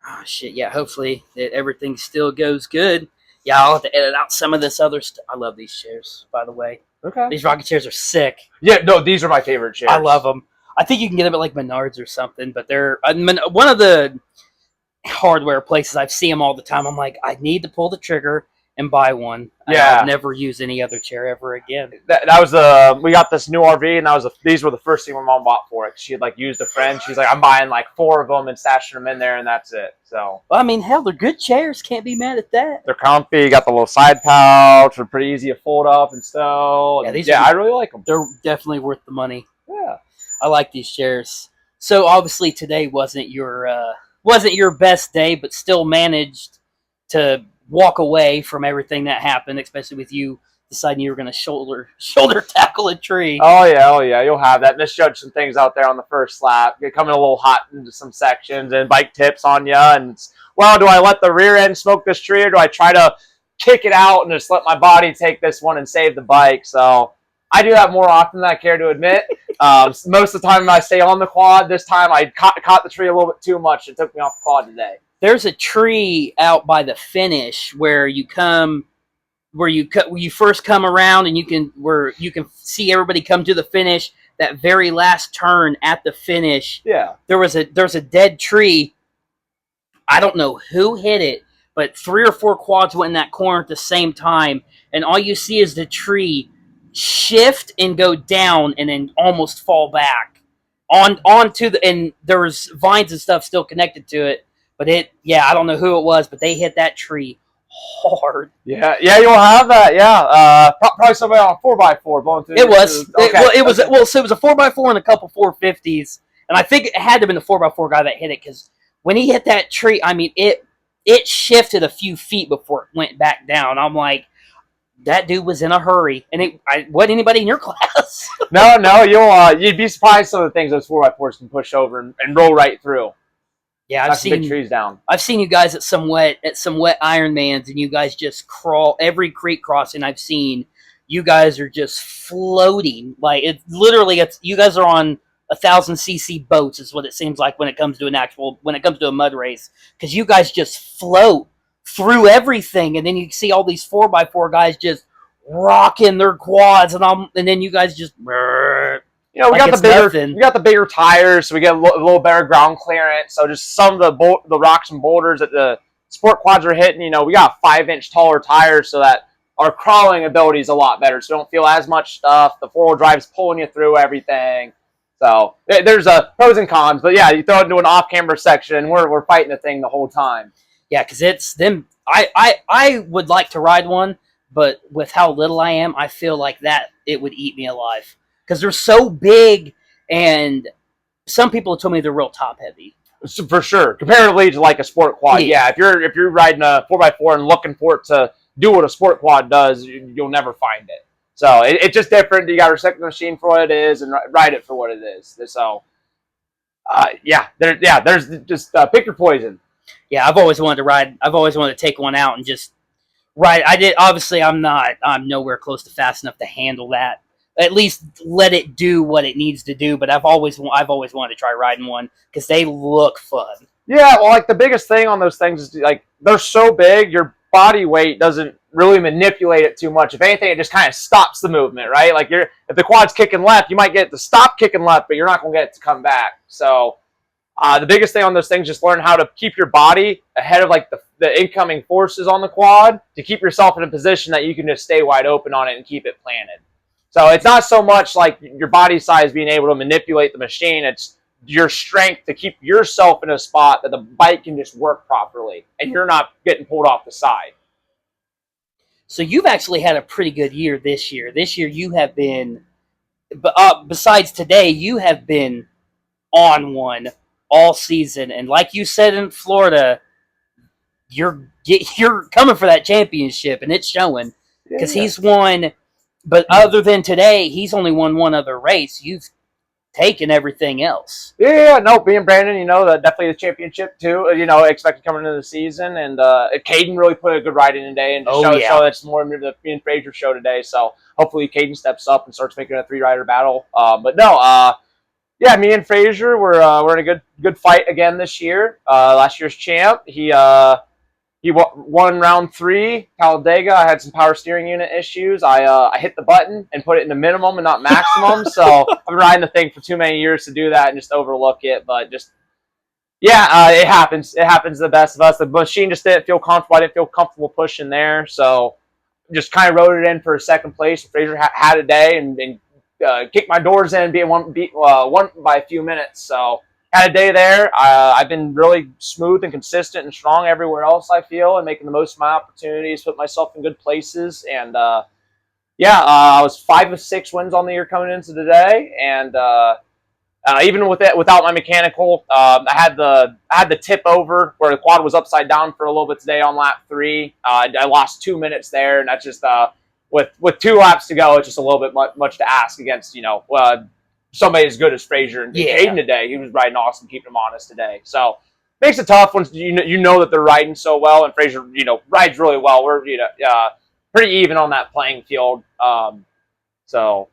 Oh shit, yeah. Hopefully that everything still goes good. Yeah, I'll have to edit out some of this other stuff. I love these chairs, by the way. Okay. These rocking chairs are sick. Yeah, no, these are my favorite chairs. I love them. I think you can get them at like Menards or something, but they're one of the hardware places. I've seen them all the time. I'm like, I need to pull the trigger and buy one. Yeah. I'll never use any other chair ever again. That was we got this new RV, and these were the first thing my mom bought for it. She had like used a friend. She's like, I'm buying like 4 of them and stashing them in there, and that's it. So. Well, I mean, hell, they're good chairs. Can't be mad at that. They're comfy. Got the little side pouch. They're pretty easy to fold up and stuff. Yeah, I really like them. They're definitely worth the money. Yeah, I like these chairs. So obviously today wasn't your best day, but still managed to walk away from everything that happened, especially with you deciding you were going to shoulder tackle a tree. Oh yeah, you'll have that. Misjudge some things out there on the first lap. You're coming a little hot into some sections, and bike tips on you. And well, do I let the rear end smoke this tree, or do I try to kick it out and just let my body take this one and save the bike? So I do that more often than I care to admit. Most of the time I stay on the quad. This time I caught the tree a little bit too much. It took me off the quad today. There's a tree out by the finish where you first come around, and you can see everybody come to the finish. That very last turn at the finish, yeah, there's a dead tree. I don't know who hit it, but 3 or 4 quads went in that corner at the same time, and all you see is the tree shift and go down, and then almost fall back onto the. And there was vines and stuff still connected to it. But I don't know who it was, but they hit that tree hard. Yeah, you'll have that. Yeah, probably somebody on a 4x4 going through. It was. It was a 4x4 and a couple 450s, and I think it had to have been the 4x4 guy that hit it, because when he hit that tree, I mean it shifted a few feet before it went back down. I'm like, that dude was in a hurry, and wasn't anybody in your class. No, you'd be surprised some of the things those 4x4s can push over and roll right through. Yeah, I've seen big trees down. I've seen you guys at some wet Ironmans, and you guys just crawl every creek crossing I've seen. You guys are just floating, like you guys are on 1,000cc boats, is what it seems like when it comes to a mud race, because you guys just float through everything, and then you see all these 4x4 guys just rocking their quads, and then you guys just. We got the bigger tires, so we get a little better ground clearance. So just some of the rocks and boulders that the sport quads are hitting, we got 5-inch taller tires, so that our crawling ability is a lot better. So you don't feel as much stuff. The 4-wheel drive is pulling you through everything. So there's pros and cons, but yeah, you throw it into an off-camber section, we're fighting the thing the whole time. Yeah, because it's them. I would like to ride one, but with how little I am, I feel like that it would eat me alive. Because they're so big, and some people have told me they're real top heavy. For sure, comparatively to like a sport quad, yeah. If you're riding a 4x4 and looking for it to do what a sport quad does, you'll never find it. So it's just different. You got to respect the machine for what it is and ride it for what it is. So there's just pick your poison. Yeah, I've always wanted to ride. I've always wanted to take one out and just ride. I did. Obviously, I'm nowhere close to fast enough to handle that. At least let it do what it needs to do. But I've always wanted to try riding one because they look fun. Yeah, well, like the biggest thing on those things is like they're so big, your body weight doesn't really manipulate it too much. If anything, it just kind of stops the movement, right? Like if the quad's kicking left, you might get it to stop kicking left, but you're not going to get it to come back. So the biggest thing on those things is just learn how to keep your body ahead of like the incoming forces on the quad to keep yourself in a position that you can just stay wide open on it and keep it planted. So it's not so much like your body size being able to manipulate the machine. It's your strength to keep yourself in a spot that the bike can just work properly and you're not getting pulled off the side. So you've actually had a pretty good year this year. This year you have been, besides today, you have been on one all season. And like you said in Florida, you're coming for that championship, and it's showing because he's won. But other than today, he's only won one other race. You've taken everything else. Yeah, no, being Brandon, definitely the championship too. Expected coming into the season, and Caden really put a good ride in today, and show that's more the me and Fraser show today. So hopefully Caden steps up and starts making a 3-rider battle. Yeah, me and Frazier we're in a good fight again this year. Last year's champ. He won round 3, Talladega. I had some power steering unit issues. I hit the button and put it in the minimum and not maximum. So I've been riding the thing for too many years to do that and just overlook it. But just yeah, it happens. It happens to the best of us. The machine just didn't feel comfortable. I didn't feel comfortable pushing there. So just kind of wrote it in for second place. Frazier had a day and kicked my doors in, being one by a few minutes. So had a day there. I've been really smooth and consistent and strong everywhere else, I feel, and making the most of my opportunities, put myself in good places. And I was 5 of 6 wins on the year coming into today, and even with it, without my mechanical, I had the tip over where the quad was upside down for a little bit today on lap 3. I lost 2 minutes there, and that's just with 2 laps to go, it's just a little bit much to ask against somebody as good as Frazier and Aiden today. He was riding awesome, keeping him honest today. So makes it tough when you know that they're riding so well, and Frazier rides really well. We're pretty even on that playing field. So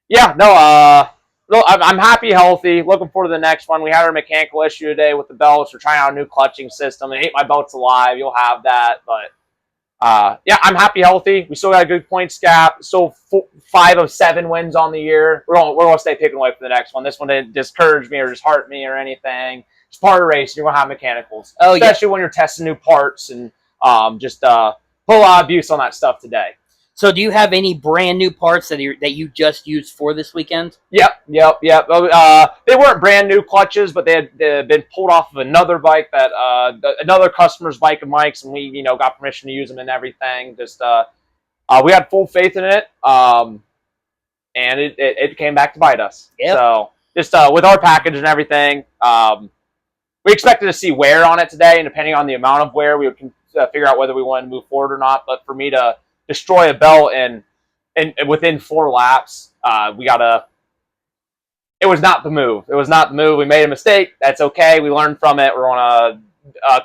yeah, no. No, I'm happy, healthy. Looking forward to the next one. We had our mechanical issue today with the belts. We're trying out a new clutching system. I hate my belts alive. You'll have that, but I'm happy, healthy. We still got a good points gap. Still 5 of 7 wins on the year. We're gonna stay picking away for the next one. This one didn't discourage me or dishearten me or anything. It's part of racing. You're gonna have mechanicals, especially when you're testing new parts and just put a lot of abuse on that stuff today. So do you have any brand new parts that you just used for this weekend? Yep. They weren't brand new clutches, but they had been pulled off of another bike that another customer's bike of Mike's, and we got permission to use them and everything. Just we had full faith in it, and it came back to bite us. Yep. So just with our package and everything, we expected to see wear on it today, and depending on the amount of wear, we would figure out whether we wanted to move forward or not. But for me to destroy a belt and within 4 laps, it was not the move. It was not the move. We made a mistake. That's okay. We learned from it. We're going to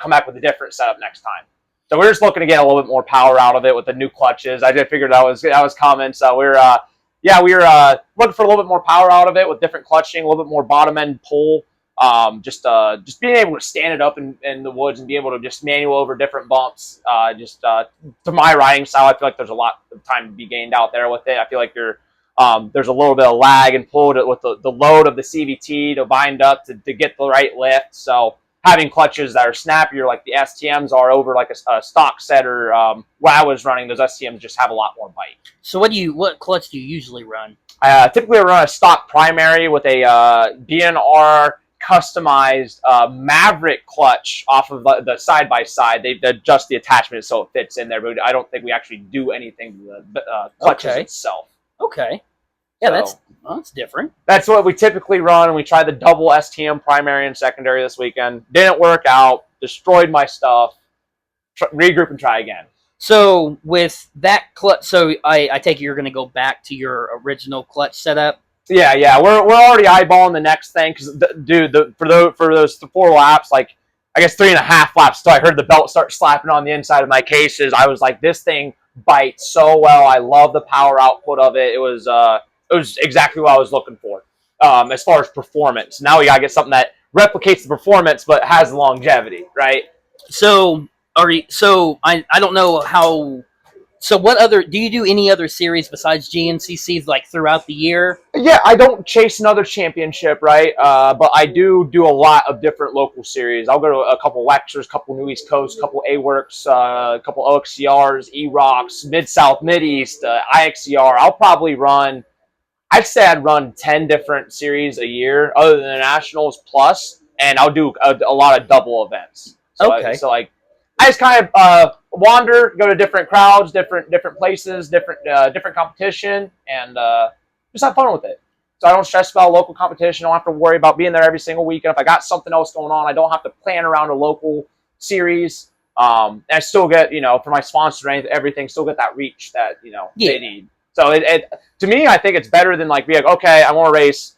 come back with a different setup next time. So we're just looking to get a little bit more power out of it with the new clutches. I did figure that was coming. So we were looking for a little bit more power out of it with different clutching, a little bit more bottom end pull. Just being able to stand it up in the woods and be able to just manual over different bumps. To my riding style, I feel like there's a lot of time to be gained out there with it. I feel like there's a little bit of lag and pull with the load of the CVT to bind up to get the right lift. So having clutches that are snappier like the STMs are over like a stock setter, when I was running, those STMs just have a lot more bite. So what clutch do you usually run? Typically I run a stock primary with a BNR customized Maverick clutch off of the side-by-side. They adjust the attachment so it fits in there, but I don't think we actually do anything to the clutches itself. Okay. Yeah, so, that's different. That's what we typically run, and we tried the double STM primary and secondary this weekend. Didn't work out. Destroyed my stuff. Regroup and try again. So with that clutch, I take it you're going to go back to your original clutch setup? Yeah. We're already eyeballing the next thing because, for those 4 laps, like I guess 3.5 laps, so I heard the belt start slapping on the inside of my cases. I was like, this thing bites so well. I love the power output of it. It was exactly what I was looking for as far as performance. Now we gotta get something that replicates the performance but has longevity, right? So I don't know how. So what other do you do any other series besides GNCCs like throughout the year? Yeah, I don't chase another championship, right? But I do a lot of different local series. I'll go to a couple lectures, a couple New East Coast, a couple A-Works, a couple OXCRs, E-Rocks, Mid-South, Mid-East, IXCR. I'd say I'd run 10 different series a year other than the Nationals plus, and I'll do a lot of double events. So okay. I just kind of wander, go to different crowds, different places, different competition, and just have fun with it. So I don't stress about local competition. I don't have to worry about being there every single week. And if I got something else going on, I don't have to plan around a local series. And I still get, for my sponsor and everything, still get that reach that, they need. So it to me, I think it's better than like be like, okay, I want to race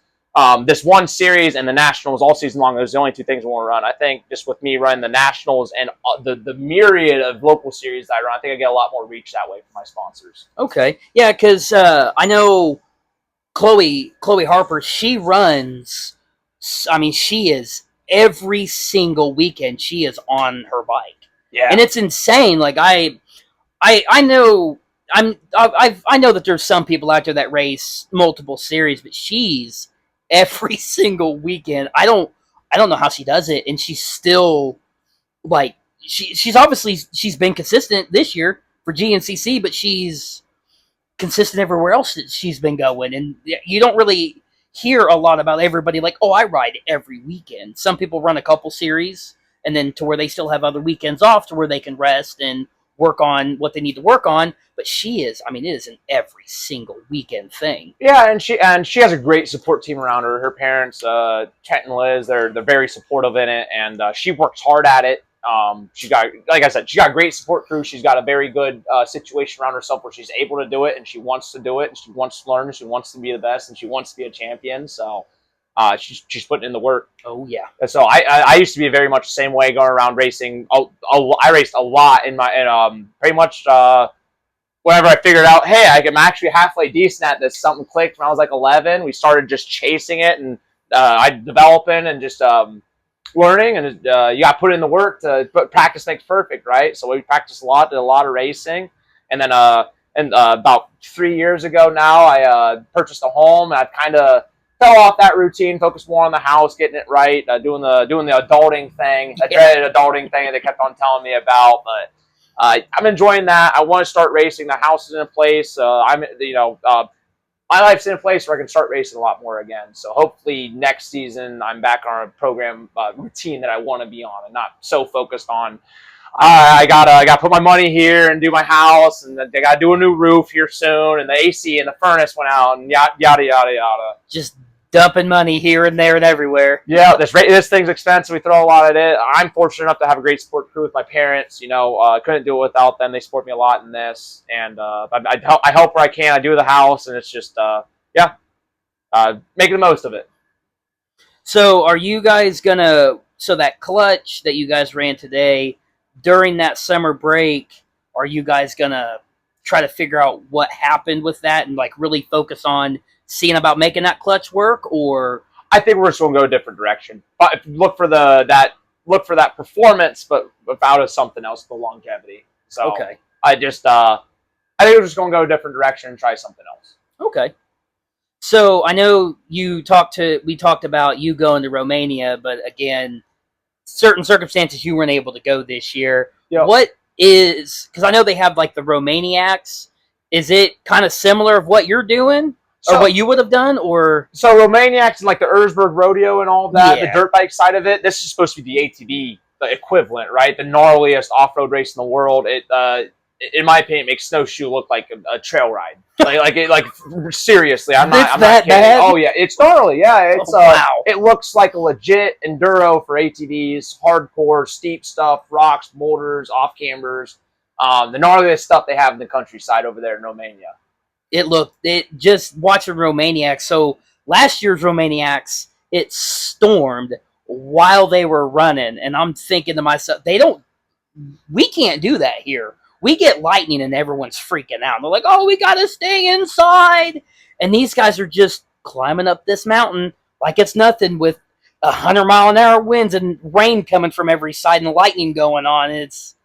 this one series and the Nationals all season long. Those are the only 2 things I want to run. I think just with me running the Nationals and the myriad of local series that I run, I think I get a lot more reach that way from my sponsors. Okay. Yeah, because I know Chloe Harper, she runs I mean, she is every single weekend. She is on her bike, Yeah. and it's insane. Like I know I know that there's some people out there that race multiple series, but she's every single weekend. I don't know how she does it, and she's still like she's been consistent this year for GNCC, but she's consistent everywhere else that she's been going, and you don't really hear a lot about everybody like, oh, I ride every weekend. Some people run a couple series, and then to where they still have other weekends off to where they can rest and work on what they need to work on. But she is, I mean, it is an every single weekend thing. Yeah, and she has a great support team around her. Her parents, Trent and Liz, they're very supportive in it, and she works hard at it. She got, like I said, she got a great support crew. She's got a very good situation around herself where she's able to do it, and she wants to do it, and she wants to learn, and she wants to be the best, and she wants to be a champion. So she's putting in the work. Oh yeah. And so I used to be very much the same way, going around racing. I raced a lot in pretty much. Whenever I figured out, hey, I'm actually halfway decent at this, something clicked when I was like 11. We started just chasing it, and I developing and just learning, and you got to put in the work but practice makes perfect, right? So we practiced a lot, did a lot of racing, and then about 3 years ago now, I purchased a home, and I've kind of fell off that routine, focused more on the house, getting it right, doing the adulting thing, that dreaded adulting thing that they kept on telling me about, but. I'm enjoying that. I want to start racing. The house is in a place. My life's in a place where I can start racing a lot more again. So hopefully next season I'm back on a program routine that I want to be on, and not so focused on. I gotta put my money here and do my house, and they gotta do a new roof here soon, and the AC and the furnace went out, and yada yada yada yada. Just dumping money here and there and everywhere. Yeah, this thing's expensive. We throw a lot at it. I'm fortunate enough to have a great support crew with my parents. Couldn't do it without them. They support me a lot in this, and I help where I can. I do the house, and it's just making the most of it. So are you guys gonna? So that clutch that you guys ran today during that summer break, are you guys gonna try to figure out what happened with that and like really focus on seeing about making that clutch work? Or I think we're just gonna go a different direction. But look for that performance, but without something else, the longevity. So okay, I think we're just gonna go a different direction and try something else. okay. So I know we talked about you going to Romania, but again, certain circumstances you weren't able to go this year. Yep. What is, because I know they have like the Romaniacs. Is it kind of similar of what you're doing? Or what you would have done, or so Romaniacs and like the Erzberg Rodeo and all that, yeah. The dirt bike side of it. This is supposed to be the ATV, the equivalent, right? The gnarliest off-road race in the world. It, in my opinion, makes snowshoe look like a trail ride. like seriously, I'm not kidding. Bad? Oh yeah, it's gnarly. Yeah, it's wow. It looks like a legit enduro for ATVs, hardcore, steep stuff, rocks, boulders, off cambers. The gnarliest stuff they have in the countryside over there in Romania. It just watching Romaniacs. So last year's Romaniacs, it stormed while they were running, and I'm thinking to myself, we can't do that here. We get lightning and everyone's freaking out. They're like, oh, we gotta stay inside. And these guys are just climbing up this mountain like it's nothing, with 100-mile-an-hour winds and rain coming from every side and lightning going on. It's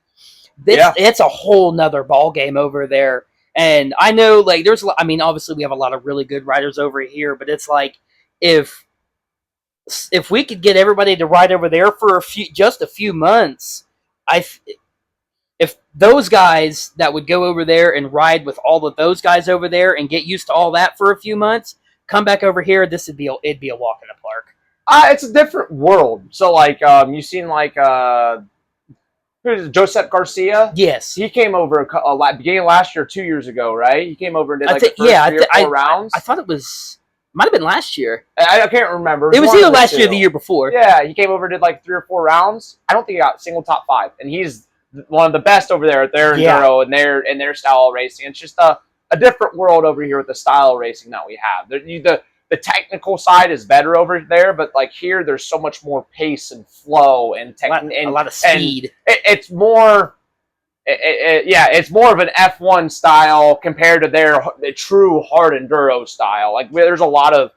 a whole nother ball game over there. And I know, like, obviously we have a lot of really good riders over here, but it's like, if we could get everybody to ride over there for just a few months, if those guys that would go over there and ride with all of those guys over there and get used to all that for a few months, come back over here, it'd be a walk in the park. It's a different world. So, like, you've seen, like, Josep Garcia? Yes. He came over beginning of last year, 2 years ago, right? He came over and did the first 3 or 4 rounds. I thought it might have been last year. I can't remember. It was either last year or the year before. Yeah, he came over and did like 3 or 4 rounds. I don't think he got single top 5. And he's one of the best over there at their enduro and their style of racing. It's just a different world over here with the style of racing that we have. The technical side is better over there, but like here, there's so much more pace and flow and a lot of speed. It's more, it's more of an F1 style compared to their true hard enduro style. Like there's a lot of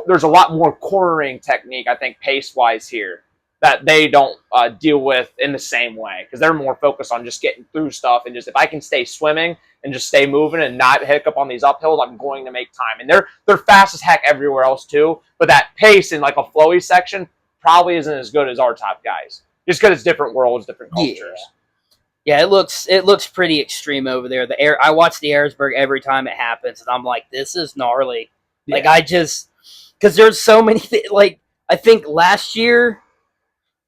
there's a lot more cornering technique, I think, pace-wise here that they don't deal with in the same way because they're more focused on just getting through stuff and just if I can stay swimming and just stay moving and not hiccup on these uphills, I'm going to make time. And they're fast as heck everywhere else too, but that pace in like a flowy section probably isn't as good as our top guys just because it's different worlds, different cultures. Yeah, it looks pretty extreme over there. I watch the Air'sburg every time it happens, and I'm like, this is gnarly. Yeah. Like I just because there's so many like I think last year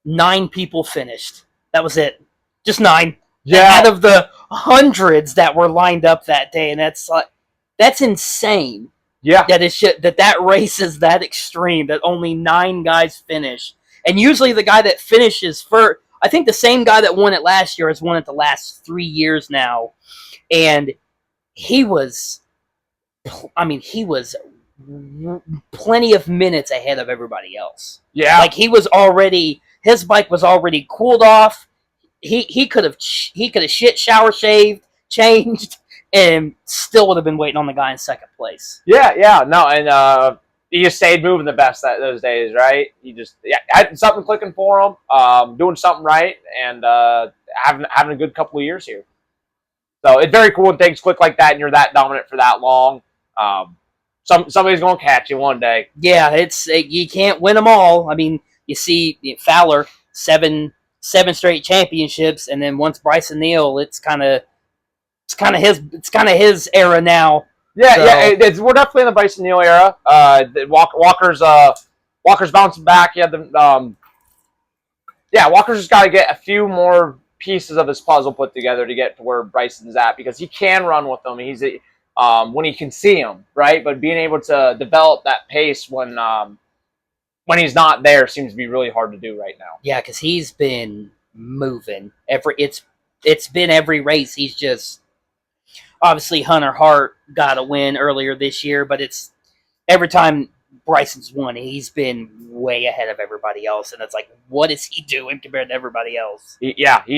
9 people finished. That was it. Just 9. Yeah. Out of the hundreds that were lined up that day, and that's insane. Yeah. That race is that extreme that only 9 guys finish. And usually the guy that finishes first, I think the same guy that won it last year has won it the last 3 years now. And he was plenty of minutes ahead of everybody else. Yeah. Like his bike was already cooled off. He could have shower shaved, changed, and still would have been waiting on the guy in second place. Yeah, no, and he just stayed moving the best those days, right? He just had something clicking for him, doing something right, and having a good couple of years here. So it's very cool when things click like that, and you're that dominant for that long. Somebody's going to catch you one day. Yeah, you can't win them all. I mean, you see Fowler 7 straight championships, and then once Bryson Neal, it's kind of his era now. Yeah, so. We're definitely in the Bryson Neal era. Walker's bouncing back. He had Walker's just got to get a few more pieces of his puzzle put together to get to where Bryson's at because he can run with them. He's when he can see him, right? But being able to develop that pace when he's not there seems to be really hard to do right now. Yeah, because he's been moving it's been every race. He's just obviously Hunter Hart got a win earlier this year, but it's every time Bryson's won, he's been way ahead of everybody else, and it's like, what is he doing compared to everybody else? He's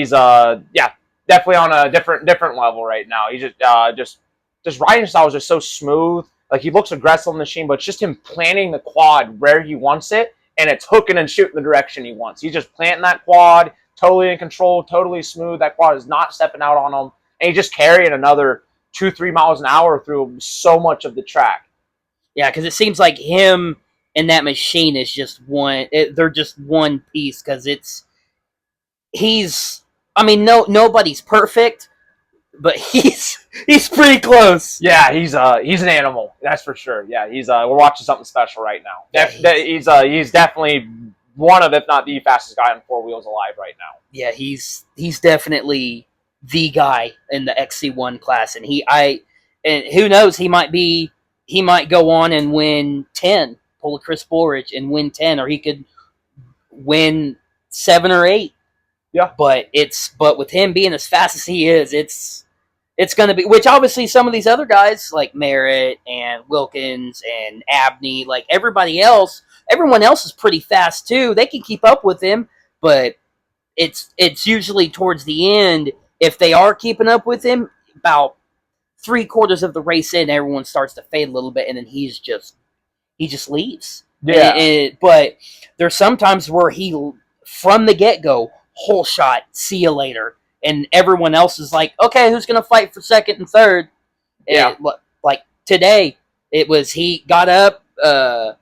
definitely on a different level right now. He's just riding style is just so smooth. Like he looks aggressive on the machine, but it's just him planting the quad where he wants it, and it's hooking and shooting the direction he wants. He's just planting that quad, totally in control, totally smooth. That quad is not stepping out on him, and he's just carrying another 2-3 miles an hour through so much of the track. Yeah, because it seems like him and that machine is just one. They're just one piece because nobody's perfect, but he's pretty close. Yeah, he's an animal, that's for sure. Yeah, we're watching something special right now. He's definitely one of, if not the fastest guy on 4 wheels alive right now. Yeah, he's definitely the guy in the XC1 class, and who knows, he might go on and win 10, pull a Chris Borich and win 10, or he could win 7 or 8. Yeah, but with him being as fast as he is, it's going to be, which obviously some of these other guys like Merritt and Wilkins and Abney, like everyone else is pretty fast too. They can keep up with him, but it's usually towards the end, if they are keeping up with him, about 3/4 of the race in, everyone starts to fade a little bit, and then he just leaves. Yeah. But there's sometimes where he, from the get-go, whole shot, see you later. And everyone else is like, okay, who's going to fight for second and third? Yeah. Like today, he got up, I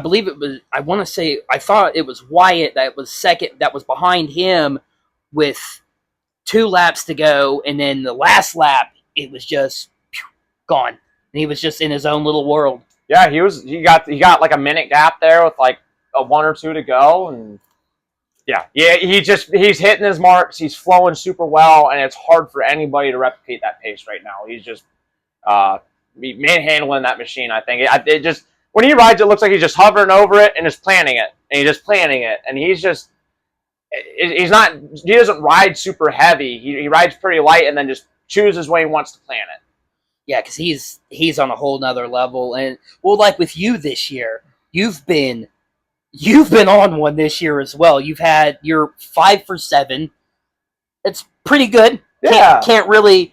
believe it was, I thought it was Wyatt that was second, that was behind him with 2 laps to go. And then the last lap, it was just gone. And he was just in his own little world. Yeah, he got like a minute gap there with like a 1 or 2 to go, and he's hitting his marks. He's flowing super well, and it's hard for anybody to replicate that pace right now. He's just manhandling that machine. I think it just, when he rides, it looks like he's just hovering over it and just planning it, and he doesn't ride super heavy. He rides pretty light and then just chooses when he wants to plan it. Yeah, because he's on a whole nother level, and like with you this year, you've been on one this year as well. You're 5 for 7. It's pretty good. Yeah. Can't really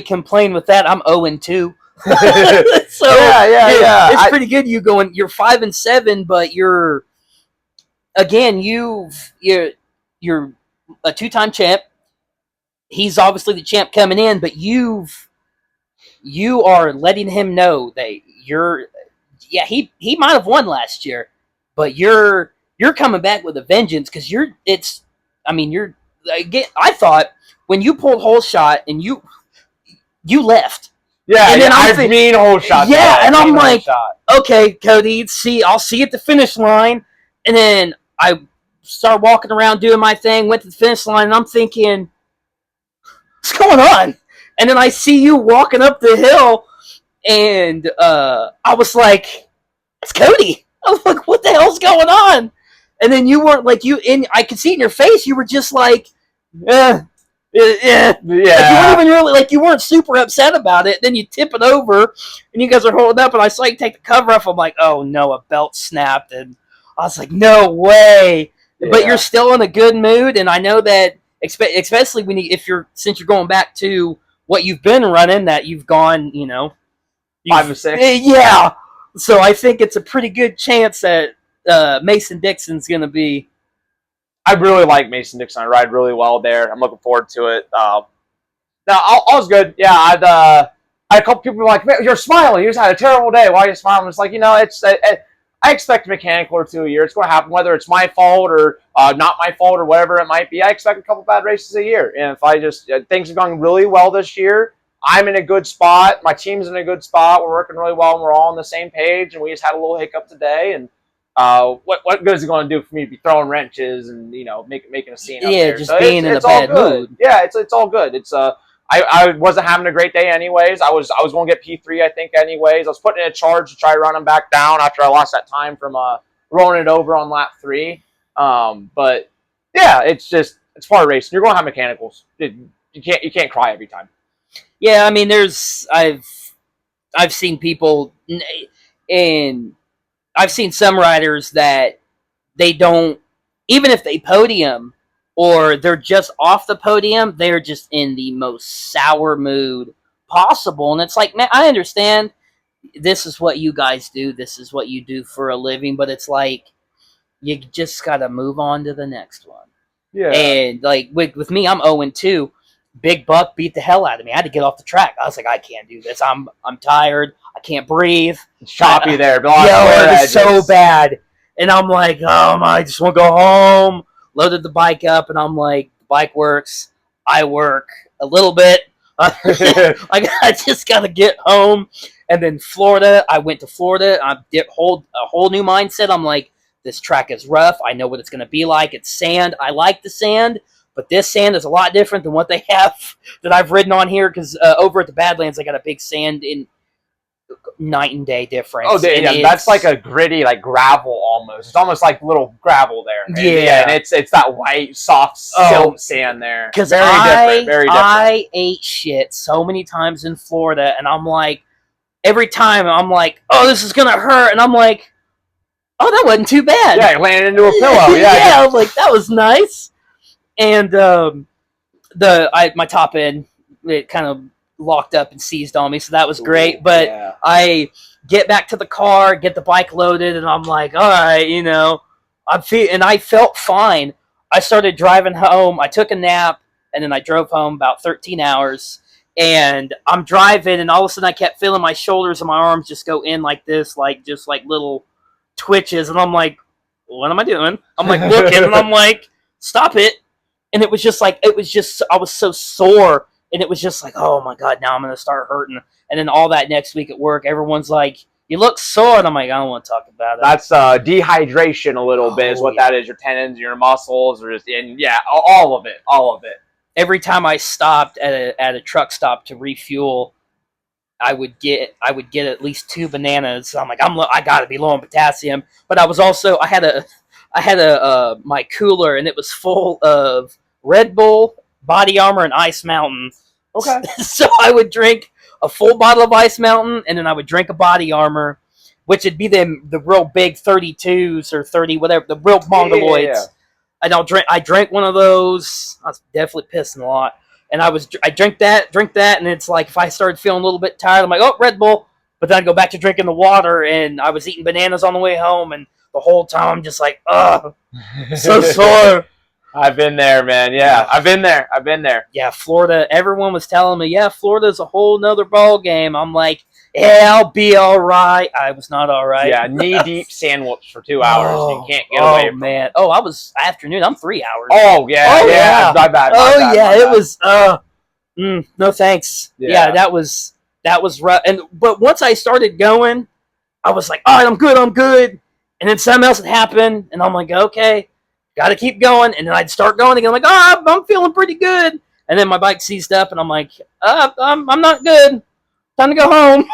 complain with that. I'm 0-2. So yeah. it's pretty good. You're 5-7, but you're again you're a 2-time champ. He's obviously the champ coming in, but you are letting him know that you're he might have won last year, but you're coming back with a vengeance because you're again. I thought when you pulled whole shot and you left. Yeah, and then I mean whole shot. Yeah, and I'm like, okay, Cody, I'll see you at the finish line. And then I started walking around doing my thing, went to the finish line, and I'm thinking, what's going on? And then I see you walking up the hill, and I was like, it's Cody. I was like, what the hell's going on? And then you weren't like I could see it in your face. You were just like, yeah. Like you weren't even really you weren't super upset about it. Then you tip it over, and you guys are holding up, and I saw you take the cover off. I'm like, oh no, a belt snapped, and I was like, no way. Yeah. But you're still in a good mood, and I know that, especially since you're going back to what you've been running, that you've gone, 5 or 6. Yeah. So I think it's a pretty good chance that Mason Dixon's going to be. I really like Mason Dixon. I ride really well there. I'm looking forward to it. No, all's good. Yeah, I had a couple people were like, man, you're smiling. You just had a terrible day. Why are you smiling? It's like, I expect a mechanical or 2 a year. It's going to happen, whether it's my fault or not my fault or whatever it might be. I expect a couple bad races a year. And if I just things have gone really well this year, I'm in a good spot. My team's in a good spot. We're working really well, and we're all on the same page. And we just had a little hiccup today, and what good is it going to do for me to be throwing wrenches and making a scene? Up there? Just being in a bad mood. Yeah, it's all good. It's I wasn't having a great day anyways. I was going to get P3 I think anyways. I was putting in a charge to try to run him back down after I lost that time from rolling it over on lap 3. But yeah, it's part of racing. You're going to have mechanicals. You can't cry every time. Yeah, I mean, I've seen people, and I've seen some riders that they don't, even if they podium or they're just off the podium, they're just in the most sour mood possible. And it's like, man, I understand this is what you guys do. This is what you do for a living. But it's like, you just got to move on to the next one. Yeah. And like with me, I'm 0-2. Big Buck beat the hell out of me. I had to get off the track. I was like, I can't do this. I'm tired. I can't breathe. It's choppy there. It was so bad. And I'm like, I just want to go home. Loaded the bike up, and I'm like, the bike works. I work a little bit. I just got to get home. And then Florida, I went to Florida. I did a whole new mindset. I'm like, this track is rough. I know what it's going to be like. It's sand. I like the sand. But this sand is a lot different than what they have that I've ridden on here, because over at the Badlands, they got a big sand in night and day difference. Oh, yeah, that's like a gritty, like gravel almost. It's almost like little gravel there. And it's that white, soft silt sand there. Because very different. I ate shit so many times in Florida, and I'm like, every time I'm like, oh, this is going to hurt. And I'm like, oh, that wasn't too bad. Yeah, you landed into a pillow. Yeah, I was like, that was nice. And my top end, it kind of locked up and seized on me, so that was great. But I get back to the car, get the bike loaded, and I'm like, all right, and I felt fine. I started driving home. I took a nap, and then I drove home about 13 hours. And I'm driving, and all of a sudden I kept feeling my shoulders and my arms just go in like this, just like little twitches. And I'm like, what am I doing? I'm like looking, and I'm like, stop it. And it was just I was so sore, and it was just like, oh my God, now I'm going to start hurting. And then all that next week at work, everyone's like, you look sore. And I'm like, I don't want to talk about it. That's dehydration a little bit is what that is. Your tendons, your muscles, all of it. Every time I stopped at a truck stop to refuel, I would get at least 2 bananas. So I'm like, I got to be low on potassium. But I was also, I had my cooler, and it was full of Red Bull, Body Armor, and Ice Mountain. Okay. So I would drink a full bottle of Ice Mountain, and then I would drink a Body Armor, which would be the real big 32s or 30, whatever, the real mongoloids. Yeah. I drank one of those. I was definitely pissing a lot. and I drink that, and it's like if I started feeling a little bit tired, I'm like, oh, Red Bull, but then I go back to drinking the water, and I was eating bananas on the way home, and the whole time I'm just like, ugh, so sore. I've been there, man. Yeah, I've been there. Yeah, Florida. Everyone was telling me, yeah, Florida's a whole nother ball game. I'm like, yeah, I'll be all right. I was not all right. Yeah, knee deep sandwich for 2 hours. You can't get away from man. It. Oh, I was afternoon. I'm 3 hours. Oh yeah, yeah. My bad. It was. No thanks. Yeah, that was rough. But once I started going, I was like, all right, I'm good. And then something else had happened, and I'm like, okay, got to keep going. And then I'd start going again. I'm like, oh, I'm feeling pretty good. And then my bike seized up, and I'm like, I'm not good. Time to go home.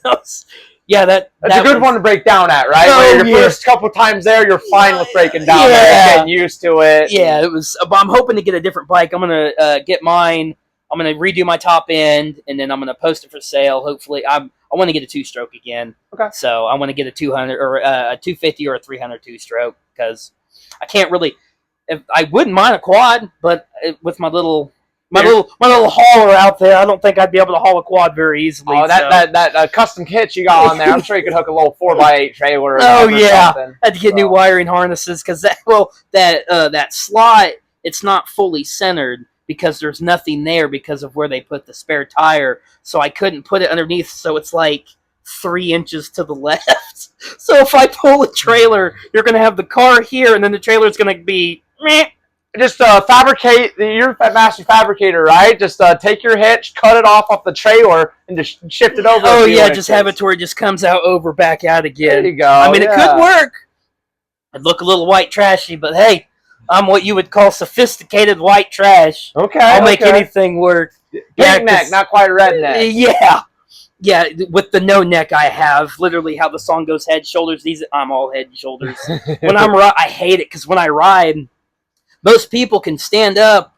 That's a good one to break down at, right? Oh, your first couple times there, you're fine with breaking down. There, getting used to it. Yeah, it was. But I'm hoping to get a different bike. I'm gonna get mine. I'm gonna redo my top end, and then I'm gonna post it for sale. Hopefully, I want to get a 2-stroke again. Okay. So I want to get a 200 or a 250 or a 300 2-stroke because I can't really. I wouldn't mind a quad, but with my little hauler out there, I don't think I'd be able to haul a quad very easily. Oh, that custom kit you got on there, I'm sure you could hook a little 4x8 trailer. Oh yeah, I had to get new wiring harnesses because that slot, it's not fully centered because there's nothing there because of where they put the spare tire. So I couldn't put it underneath. So it's like 3 inches to the left. So if I pull a trailer, you're gonna have the car here, and then the trailer's gonna be. Meh. Just fabricate. You're a master fabricator, right? Just take your hitch, cut it off the trailer, and just shift it over. Oh yeah, just have it to where it just comes out over, back out again. There you go. I mean, it could work. It'd look a little white trashy, but hey, I'm what you would call sophisticated white trash. Okay, I'll make anything work. Pink neck, not quite redneck. Yeah, with the no neck I have, literally how the song goes, head, shoulders. I'm all head and shoulders. When I hate it because when I ride. Most people can stand up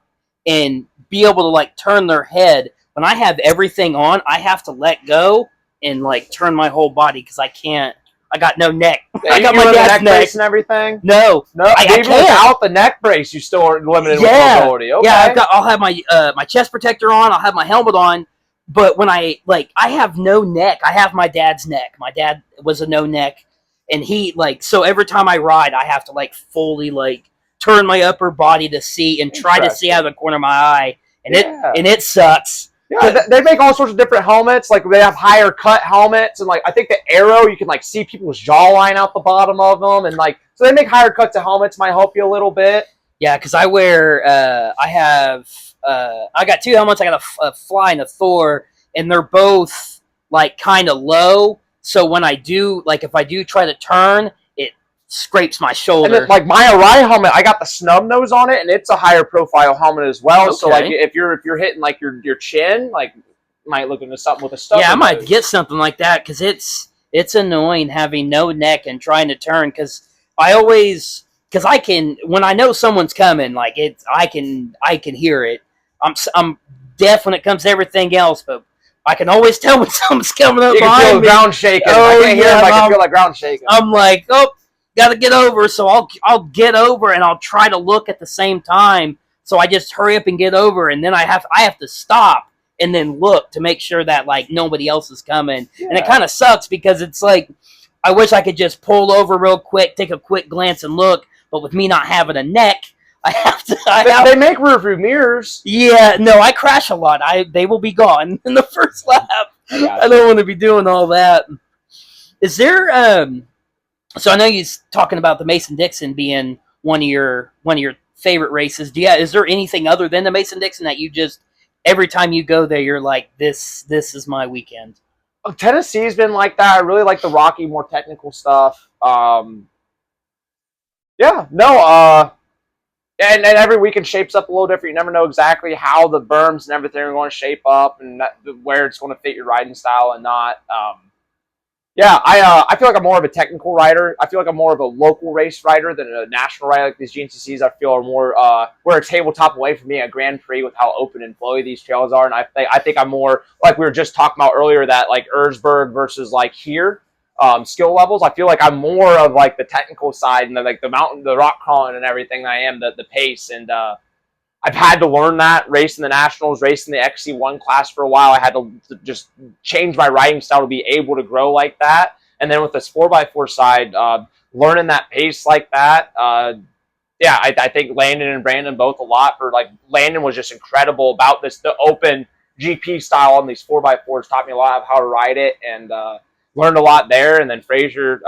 and be able to like turn their head. When I have everything on, I have to let go and like turn my whole body because I can't. I got no neck. I got my dad's neck brace and everything. No, even without the neck brace, you still are limited with mobility. Okay. Yeah, I'll have my my chest protector on. I'll have my helmet on. But when I have no neck. I have my dad's neck. My dad was a no neck, and he so every time I ride, I have to fully turn my upper body to see and try to see out of the corner of my eye, and it sucks. Yeah, they make all sorts of different helmets. Like they have higher cut helmets, and I think the Arrow, you can see people's jawline out the bottom of them, and so they make higher cuts of helmets. Might help you a little bit. Yeah, because I wear I got 2 helmets. I got a Fly and a Thor, and they're both kind of low. So when I do if I do try to turn, scrapes my shoulder. And then, my Arai helmet, I got the snub nose on it, and it's a higher profile helmet as well. Okay. So if you're hitting your chin, might look into something with a stub. Yeah, I might get something like that because it's annoying having no neck and trying to turn because I can when I know someone's coming I can hear it. I'm deaf when it comes to everything else, but I can always tell when someone's coming up behind me. You can feel the ground shaking. I can't hear them, I can feel like ground shaking. I'm like, oh, got to get over, so I'll get over and I'll try to look at the same time. So I just hurry up and get over, and then I have to stop and then look to make sure that nobody else is coming. Yeah. And it kind of sucks because it's I wish I could just pull over real quick, take a quick glance and look, but with me not having a neck, I have to. They make rear view mirrors. Yeah, no, I crash a lot. They will be gone in the first lap. I don't want to be doing all that. Is there So I know you're talking about the Mason-Dixon being one of your favorite races. Is there anything other than the Mason-Dixon that you just every time you go there you're like this is my weekend? Tennessee's been like that. I really like the rocky, more technical stuff. And every weekend shapes up a little different. You never know exactly how the berms and everything are going to shape up and where it's going to fit your riding style and not. I feel like I'm more of a technical rider. I feel like I'm more of a local race rider than a national rider. Like these GNCCs, I feel are more we're a tabletop away from being a Grand Prix with how open and flowy these trails are. And I think I'm more like we were just talking about earlier that Erzberg versus here skill levels. I feel like I'm more of the technical side and the mountain, the rock crawling and everything than I am the pace and I've had to learn that racing the nationals, racing the XC1 class for a while. I had to just change my riding style to be able to grow like that. And then with this 4x4 side, learning that pace like that, I think Landon and Brandon both a lot for like Landon was just incredible about the open GP style on these 4x4s, taught me a lot of how to ride it and learned a lot there. And then Frazier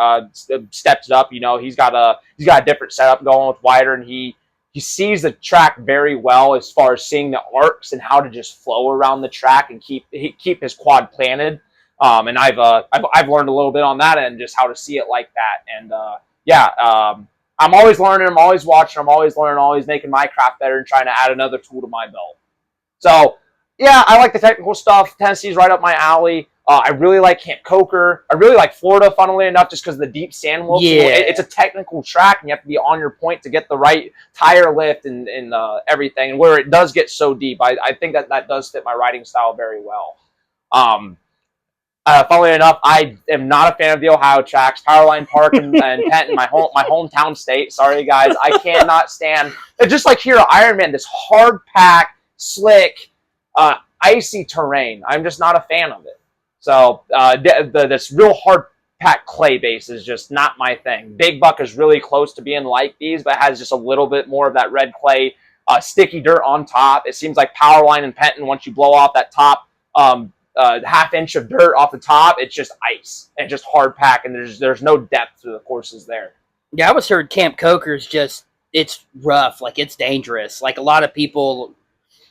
stepped it up. You know, he's got a different setup going with wider, and he sees the track very well as far as seeing the arcs and how to just flow around the track and keep his quad planted. And I've learned a little bit on that end, just how to see it like that. And I'm always learning, I'm always watching, I'm always learning, always making my craft better and trying to add another tool to my belt. So, yeah, I like the technical stuff. Tennessee's right up my alley. I really like Camp Coker. I really like Florida, funnily enough, just because of the deep sand whoops. Yeah. It's a technical track, and you have to be on your point to get the right tire lift and everything. And where it does get so deep, I think that does fit my riding style very well. Funnily enough, I am not a fan of the Ohio tracks. Powerline Park and Penton, my hometown state. Sorry, guys. I cannot stand. Just like here at Ironman, this hard pack, slick, icy terrain. I'm just not a fan of it. So this real hard pack clay base is just not my thing. Big Buck is really close to being like these, but has just a little bit more of that red clay, sticky dirt on top. It seems like Powerline and Penton, once you blow off that top half inch of dirt off the top, it's just ice and just hard pack, and there's no depth to the courses there. Yeah, I always heard Camp Coker's just, it's rough, like it's dangerous. Like a lot of people,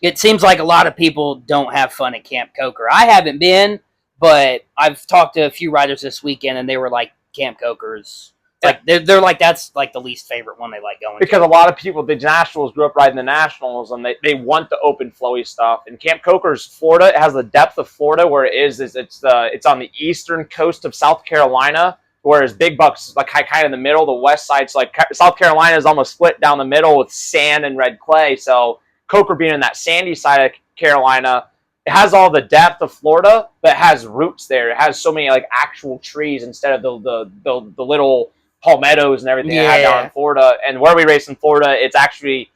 it seems like a lot of people don't have fun at Camp Coker. I haven't been, but I've talked to a few riders this weekend, and they were like, Camp Coker's, like they're like, that's like the least favorite one they like going because to. a lot of people, the nationals, grew up riding the nationals, and they want the open flowy stuff. And Camp Coker's Florida, it has the depth of Florida where it is it's on the eastern coast of South Carolina, whereas Big Buck's like kind of in the middle. The west side's like South Carolina is almost split down the middle with sand and red clay. So Coker being in that sandy side of Carolina, it has all the depth of Florida, but it has roots there. It has so many like actual trees instead of the little palmettos and everything I had down in Florida. And where we race in Florida, it's actually,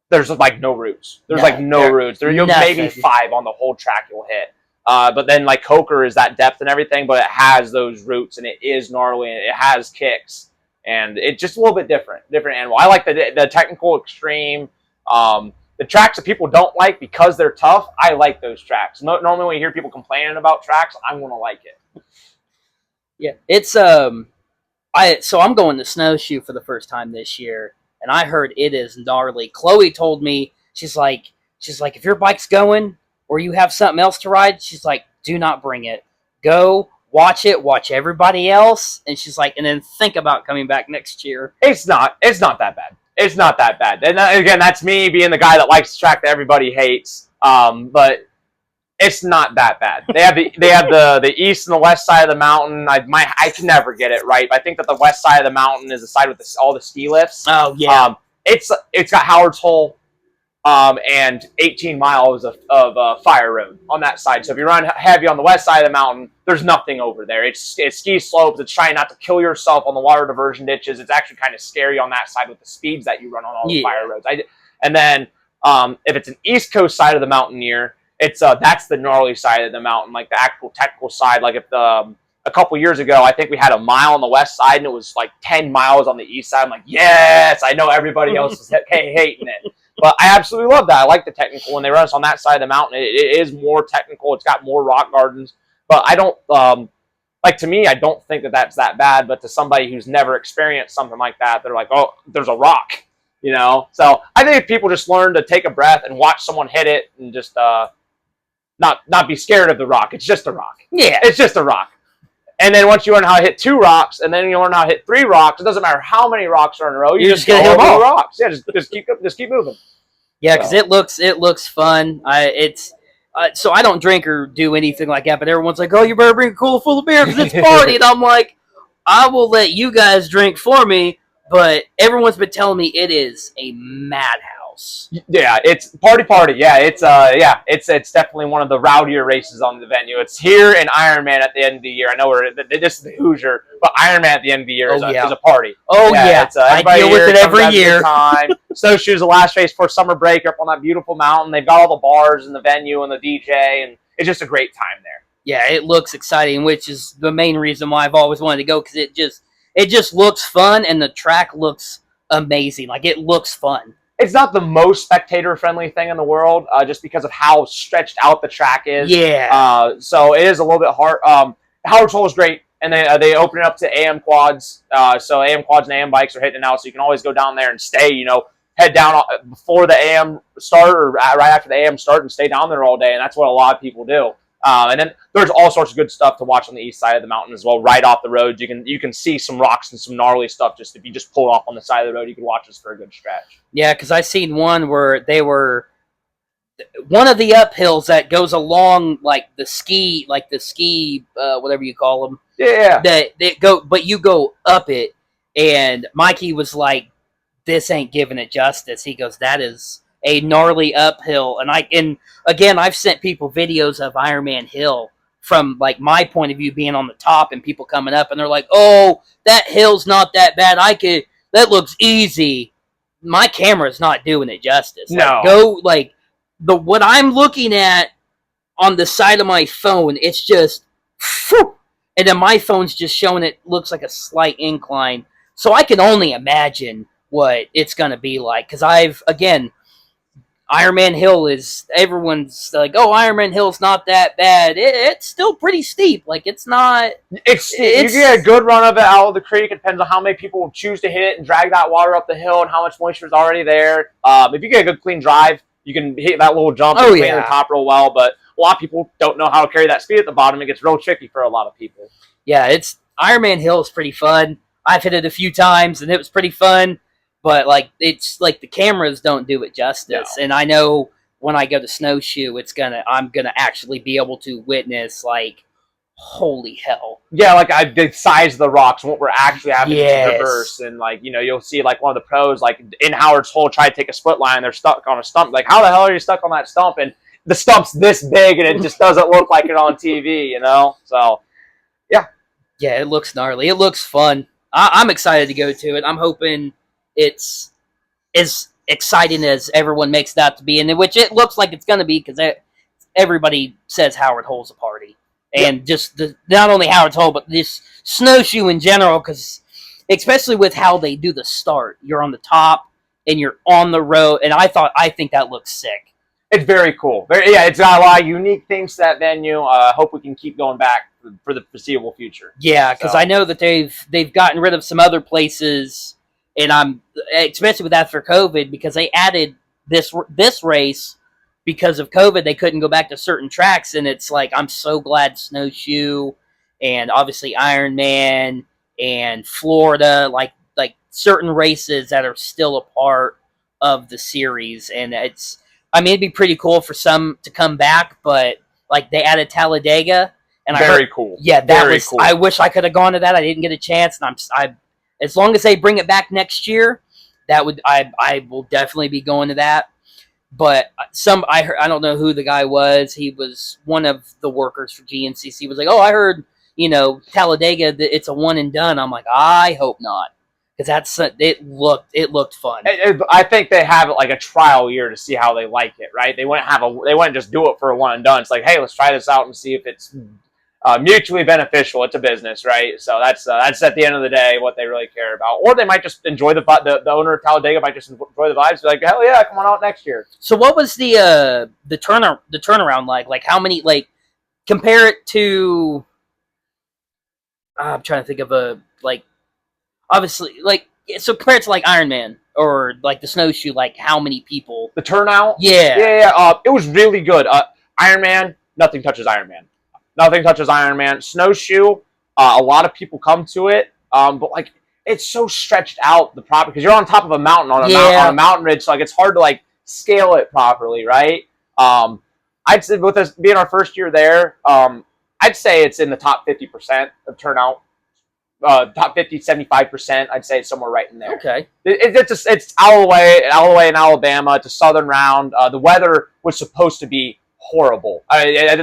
there's like no roots. There's like no roots. There, you'll maybe 5 on the whole track you'll hit. But then like Coker is that depth and everything, but it has those roots and it is gnarly and it has kicks. And it's just a little bit different animal. I like the technical extreme. The tracks that people don't like because they're tough, I like those tracks. Normally when you hear people complaining about tracks, I'm going to like it. Yeah, it's so I'm going to snowshoe for the first time this year, and I heard it is gnarly. Chloe told me, she's like, if your bike's going or you have something else to ride, she's like, do not bring it. Go watch it, watch everybody else, and she's like, and then think about coming back next year. It's not that bad. It's not that bad. And again, that's me being the guy that likes the track that everybody hates. But it's not that bad. They have the east and the west side of the mountain. I can never get it right. I think that the west side of the mountain is the side with all the ski lifts. Oh yeah. It's got Howard's Hole, and 18 miles of fire road on that side. So if you run heavy on the west side of the mountain, there's nothing over there. It's ski slopes. It's trying not to kill yourself on the water diversion ditches. It's actually kind of scary on that side with the speeds that you run on all the fire roads. And then if it's an east coast side of the mountaineer, it's that's the gnarly side of the mountain, like the actual technical side. Like if a couple years ago, I think we had a mile on the west side, and it was like 10 miles on the east side. I'm like, yes, I know everybody else is hating it, but I absolutely love that. I like the technical when they run us on that side of the mountain. It is more technical. It's got more rock gardens, but I don't like, to me, I don't think that that's that bad. But to somebody who's never experienced something like that, they're like, oh, there's a rock, you know. So I think if people just learn to take a breath and watch someone hit it and just not be scared of the rock. It's just a rock. Yeah. It's just a rock. And then once you learn how to hit 2 rocks, and then you learn how to hit 3 rocks, it doesn't matter how many rocks are in a row. You just get hit all the rocks. Yeah, just keep moving. Yeah, because it looks fun. So I don't drink or do anything like that, but everyone's like, oh, you better bring a cooler full of beer because it's party. And I'm like, I will let you guys drink for me, but everyone's been telling me it is a madhouse. house. Yeah, it's party. Yeah, it's definitely one of the rowdier races on the venue. It's here and Ironman at the end of the year. I know this is the Hoosier, but Ironman at the end of the year is a party. Oh yeah, it's I deal with it every year. Time. Snowshoe's the last race for summer break up on that beautiful mountain. They've got all the bars and the venue and the DJ, and it's just a great time there. Yeah, it looks exciting, which is the main reason why I've always wanted to go, because it just looks fun, and the track looks amazing. Like, it looks fun. It's not the most spectator-friendly thing in the world, just because of how stretched out the track is. Yeah. So it is a little bit hard. Howard's Hole is great, and they open it up to AM quads. So AM quads and AM bikes are hitting it now, so you can always go down there and stay, head down before the AM start or right after the AM start and stay down there all day, and that's what a lot of people do. And then there's all sorts of good stuff to watch on the east side of the mountain as well. Right off the road, you can see some rocks and some gnarly stuff. Just if you just pull off on the side of the road, you can watch this for a good stretch. Yeah, because I seen one where they were one of the uphills that goes along like the ski, whatever you call them. Yeah. But you go up it, and Mikey was like, "This ain't giving it justice." He goes, "That is a gnarly uphill," and again, I've sent people videos of Ironman Hill from like my point of view being on the top and people coming up and they're like, "Oh, that hill's not that bad. That looks easy." My camera's not doing it justice. No. What I'm looking at on the side of my phone, it's just, and then my phone's just showing it looks like a slight incline. So I can only imagine what it's going to be like, because Ironman Hill everyone's like, "Oh, Ironman Hill's not that bad." It's still pretty steep. Like, it's not. It's you get a good run of it out of the creek. It depends on how many people will choose to hit it and drag that water up the hill and how much moisture is already there. If you get a good clean drive, you can hit that little jump and clean the top real well. But a lot of people don't know how to carry that speed at the bottom. It gets real tricky for a lot of people. Yeah, Ironman Hill is pretty fun. I've hit it a few times and it was pretty fun. But it's like the cameras don't do it justice, and I know when I go to Snowshoe, I'm gonna actually be able to witness like, holy hell. Yeah, like the size of the rocks and what we're actually having to traverse, and you'll see like one of the pros like in Howard's Hole try to take a split line, they're stuck on a stump. Like, how the hell are you stuck on that stump? And the stump's this big, and it just doesn't look like it on TV, So, yeah, it looks gnarly. It looks fun. I'm excited to go to it. I'm hoping it's as exciting as everyone makes it out to be, and which it looks like it's going to be, because everybody says Howard Hole's a party. And just not only Howard's Hole, but this Snowshoe in general, because especially with how they do the start. You're on the top, and you're on the road, and I think that looks sick. It's very cool. It's got a lot of unique things to that venue. I hope we can keep going back for the foreseeable future. Yeah, because I know that they've gotten rid of some other places. And I'm especially with after COVID, because they added this race because of COVID. They couldn't go back to certain tracks, and it's like, I'm so glad Snowshoe and obviously Ironman and Florida, like certain races that are still a part of the series. And it'd be pretty cool for some to come back, but like they added Talladega, and cool. Yeah, cool. I wish I could have gone to that. I didn't get a chance, and as long as they bring it back next year, I will definitely be going to that. But I don't know who the guy was. He was one of the workers for GNCC. Was like, "Oh, I heard, Talladega, it's a one and done." I'm like, I hope not, because it looked fun. I think they have like a trial year to see how they like it, right? They wouldn't just do it for a one and done. It's like, hey, let's try this out and see if it's mutually beneficial. It's a business, right? So that's at the end of the day what they really care about. Or they might just enjoy the owner of Talladega might just enjoy the vibes. Be like, hell yeah, come on out next year. So what was the turnaround like? Like, how many, like, compare it to? I'm trying to think of obviously, like, so compared to like Ironman or like the Snowshoe, like how many people? The turnout? Yeah. It was really good. Ironman, nothing touches Ironman. Nothing touches Ironman. Snowshoe, a lot of people come to it, but like it's so stretched out the property because you're on top of a mountain on a mountain ridge, so like it's hard to like scale it properly, right? I'd say with us being our first year there, I'd say it's in the top 50% of turnout. top 50, 75%. I'd say somewhere right in there. Okay. It's Alloway in Alabama. It's a southern round. The weather was supposed to be horrible. A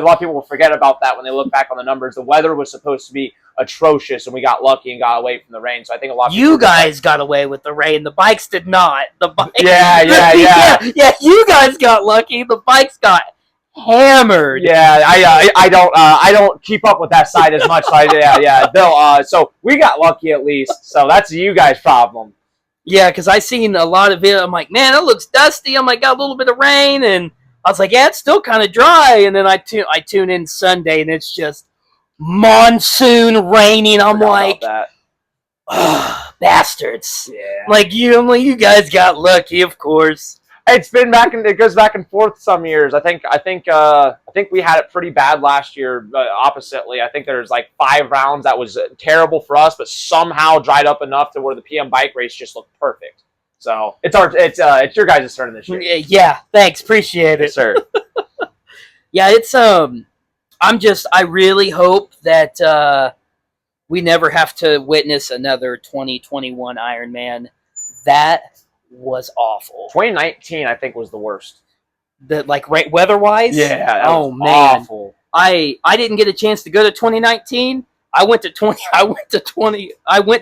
lot of people will forget about that when they look back on the numbers. The weather was supposed to be atrocious, and we got lucky and got away from the rain. So I think a lot of you guys got away with the rain. The bikes did not. The bikes, yeah. You guys got lucky. The bikes got hammered. Yeah, I don't keep up with that side as much. So so we got lucky at least. So that's you guys' problem. Yeah, because I seen a lot of it. I'm like, man, it looks dusty. I'm like, got a little bit of rain, and I was like, yeah, it's still kind of dry. And then I tune in Sunday, and it's just monsoon raining. I'm like, oh, bastards. Yeah. I'm like, you guys got lucky, of course. It's been it goes back and forth some years. I think we had it pretty bad last year. Oppositely, I think there's like 5 rounds that was terrible for us, but somehow dried up enough to where the PM bike race just looked perfect. So it's your guys' turn this year. Yeah, thanks, appreciate it, yes, sir. Yeah, it's I really hope that we never have to witness another 2021 Ironman. That was awful. 2019, I think, was the worst. Weather-wise? Yeah, that was man. Awful. I didn't get a chance to go to 2019. I went to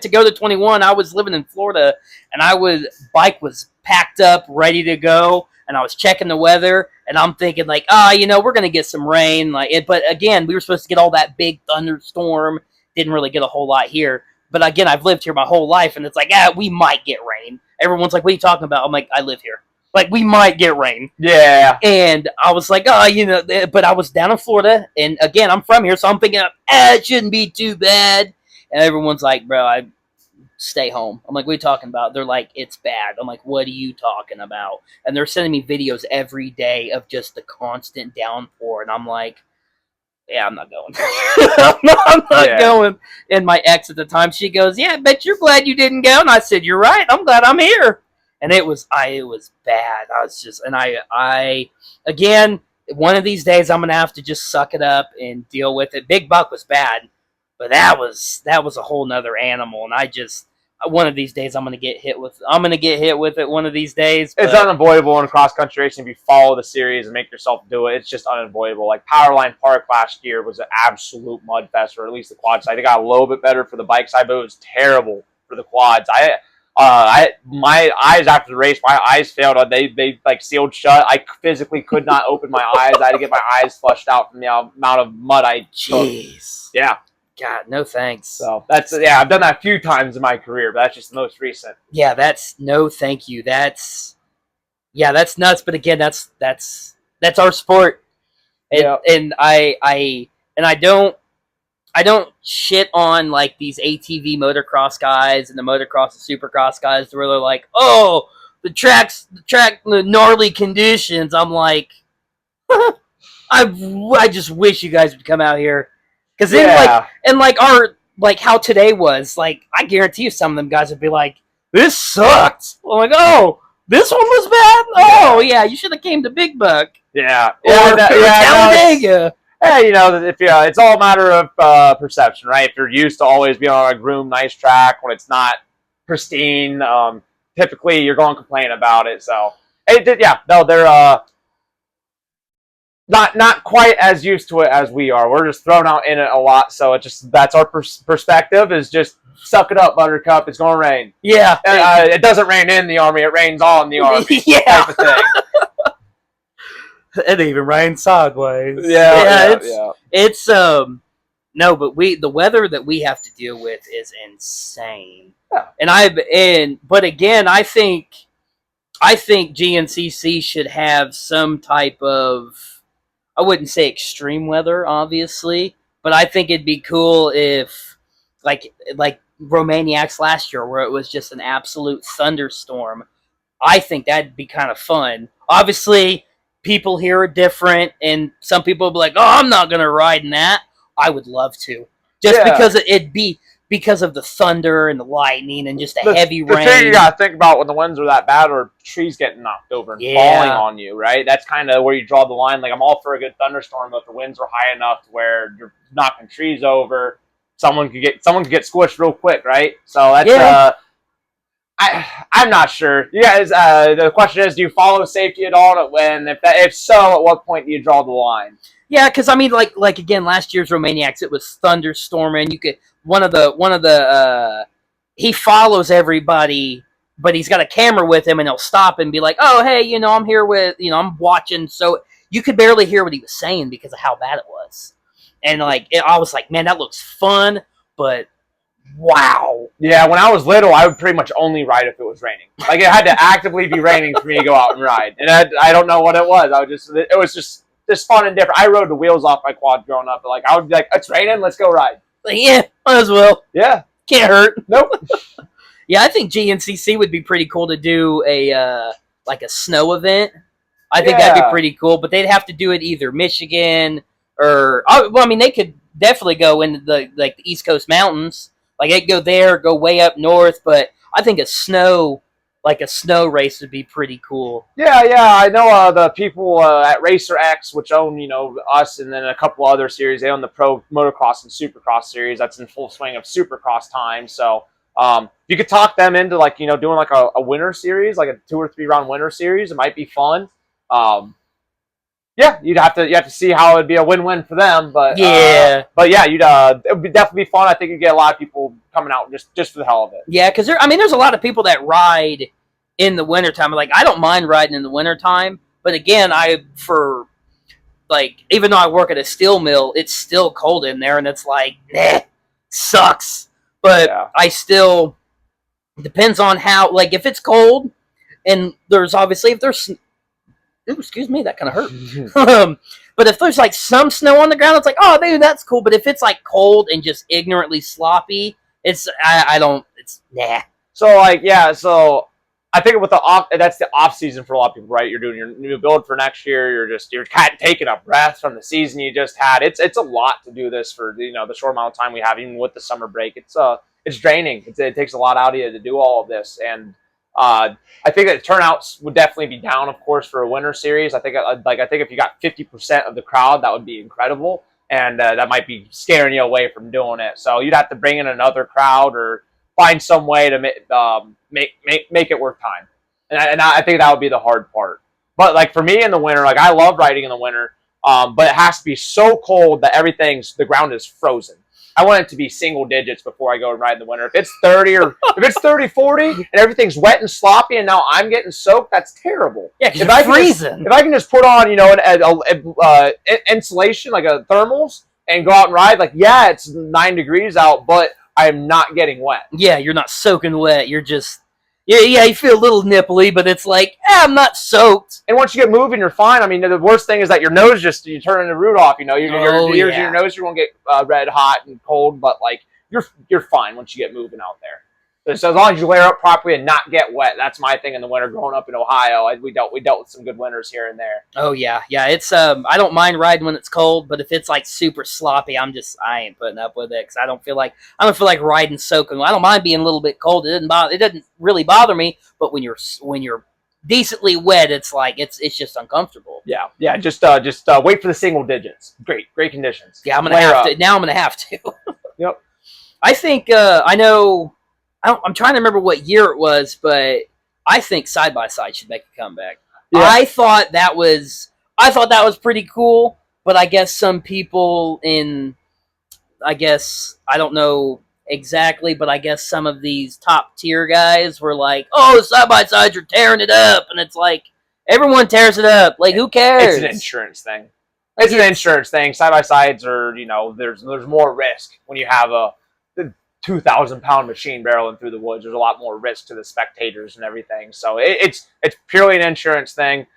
go to 21. I was living in Florida, and bike was packed up, ready to go, and I was checking the weather, and I'm thinking like, we're gonna get some rain, but again, we were supposed to get all that big thunderstorm. Didn't really get a whole lot here. But again, I've lived here my whole life, and it's like, we might get rain. Everyone's like, what are you talking about? I'm like, I live here. Like, we might get rain. Yeah. And I was like, but I was down in Florida, and again, I'm from here, so I'm thinking, it shouldn't be too bad. And everyone's like, bro, I stay home. I'm like, what are you talking about? They're like, it's bad. I'm like, what are you talking about? And they're sending me videos every day of just the constant downpour, and I'm like, yeah, I'm not going. I'm not going. And my ex at the time, she goes, yeah, I bet you're glad you didn't go. And I said, you're right. I'm glad I'm here. And it was bad. I was just, and I again, one of these days I'm going to have to just suck it up and deal with it. Big Buck was bad, but that was a whole nother animal. And one of these days I'm going to get hit with it one of these days. It's unavoidable in cross country racing if you follow the series and make yourself do it. It's just unavoidable. Like Powerline Park last year was an absolute mud fest, or at least the quad side. It got a little bit better for the bike side, but it was terrible for the quads. My eyes after the race, my eyes failed. They like sealed shut. I physically could not open my eyes. I had to get my eyes flushed out from the amount of mud I took. Jeez. Yeah. God, no thanks. So I've done that a few times in my career, but that's just the most recent. Yeah, that's no thank you. That's nuts. But again, that's our sport. And I don't shit on like these ATV motocross guys and the motocross and supercross guys where they're like, oh, the gnarly conditions. I'm like, I just wish you guys would come out here. Because then, how today was, like, I guarantee you some of them guys would be like, this sucked. I'm like, oh, this one was bad? Oh, yeah, you should have came to Big Buck. Yeah. Talladega. Hey, it's all a matter of perception, right? If you're used to always being on a groomed, nice track when it's not pristine, typically you're going to complain about it. So, they're not quite as used to it as we are. We're just thrown out in it a lot, so that's our perspective is just suck it up, Buttercup. It's gonna rain. Yeah, it doesn't rain in the Army; it rains on the Army. Yeah, type of thing. It even rains sideways. It's no, but the weather that we have to deal with is insane. Yeah. But again, I think GNCC should have some type of, I wouldn't say extreme weather, obviously, but I think it'd be cool if, like Romaniacs last year, where it was just an absolute thunderstorm. I think that'd be kind of fun. Obviously, people here are different, and some people will be like, oh, I'm not going to ride in that. I would love to. Because it'd be because of the thunder and the lightning and just the heavy rain. The thing you got to think about when the winds are that bad are trees getting knocked over and falling on you, right? That's kind of where you draw the line. Like, I'm all for a good thunderstorm, but if the winds are high enough to where you're knocking trees over, someone could get squished real quick, right? So that's I'm not sure. You guys, the question is, do you follow safety at all? If so, at what point do you draw the line? Yeah, because I mean, like again, last year's Romaniacs, it was thunderstorming. You could one of the he follows everybody, but he's got a camera with him, and he'll stop and be like, "Oh, hey, I'm here with I'm watching." So you could barely hear what he was saying because of how bad it was, and I was like, "Man, that looks fun," but wow. Yeah, when I was little, I would pretty much only ride if it was raining. Like it had to actively be raining for me to go out and ride, and I don't know what it was. It was just fun and different. I rode the wheels off my quad growing up, but I would be like, "It's raining, let's go ride." Like, yeah, might as well. Yeah, can't hurt. Nope. Yeah, I think GNCC would be pretty cool to do a snow event. I think that'd be pretty cool, but they'd have to do it either Michigan or they could definitely go into the East Coast mountains. Like they'd go there, go way up north, but I think a snow race would be pretty cool. Yeah, I know the people at Racer X, which own us, and then a couple other series. They own the Pro Motocross and Supercross series. That's in full swing of Supercross time. So you could talk them into doing a winter series, like a 2 or 3 round winter series. It might be fun. Yeah, you have to see how it'd be a win-win for them, but yeah, it would definitely be fun. I think you'd get a lot of people coming out just for the hell of it. Yeah, because there's a lot of people that ride in the wintertime. Like I don't mind riding in the wintertime, but again, even though I work at a steel mill, it's still cold in there, and it's like, sucks. But yeah. I still depends on how if it's cold, and there's obviously if there's. Ooh, excuse me, that kind of hurt. But if there's some snow on the ground, it's like, oh, dude, that's cool. But if it's cold and just ignorantly sloppy, it's nah. So so I think with that's the off season for a lot of people, right? You're doing your new build for next year. You're kind of taking a breath from the season you just had. It's a lot to do this for the short amount of time we have, even with the summer break. It's draining. It takes a lot out of you to do all of this, and I think that turnouts would definitely be down, of course, for a winter series. I think if you got 50% of the crowd, that would be incredible, and that might be scaring you away from doing it. So you'd have to bring in another crowd or find some way to make it worth time. And I think that would be the hard part. But for me in the winter, I love riding in the winter, but it has to be so cold that the ground is frozen. I want it to be single digits before I go and ride in the winter. If it's 30 or if it's 30, 40 and everything's wet and sloppy and now I'm getting soaked, that's terrible. Yeah, because you're freezing. If I can just put on, insulation, like a thermals, and go out and ride, it's 9 degrees out, but I'm not getting wet. Yeah, you're not soaking wet. You're just... Yeah, you feel a little nipply, but it's I'm not soaked. And once you get moving, you're fine. I mean, the worst thing is that your nose you turn the root off. Your nose, you won't get red hot and cold, but you're fine once you get moving out there. So as long as you layer up properly and not get wet, that's my thing in the winter. Growing up in Ohio, we dealt with some good winters here and there. Oh yeah. It's I don't mind riding when it's cold, but if it's super sloppy, I ain't putting up with it because I don't feel like riding soaking. I don't mind being a little bit cold. It doesn't really bother me. But when you're decently wet, it's it's just uncomfortable. Yeah. Just wait for the single digits. Great conditions. Yeah, I'm gonna have to. Now I'm gonna have to. Yep. I think I know. I'm trying to remember what year it was, but I think Side by Side should make a comeback. Yeah. I thought that was pretty cool, but I guess some people I don't know exactly, but I guess some of these top tier guys were like, "Oh, Side by Sides are tearing it up," and it's everyone tears it up. Who cares? It's an insurance thing. It's an insurance thing. Side by Sides are there's more risk when you have a 2,000-pound machine barreling through the woods. There's a lot more risk to the spectators and everything. So it's purely an insurance thing.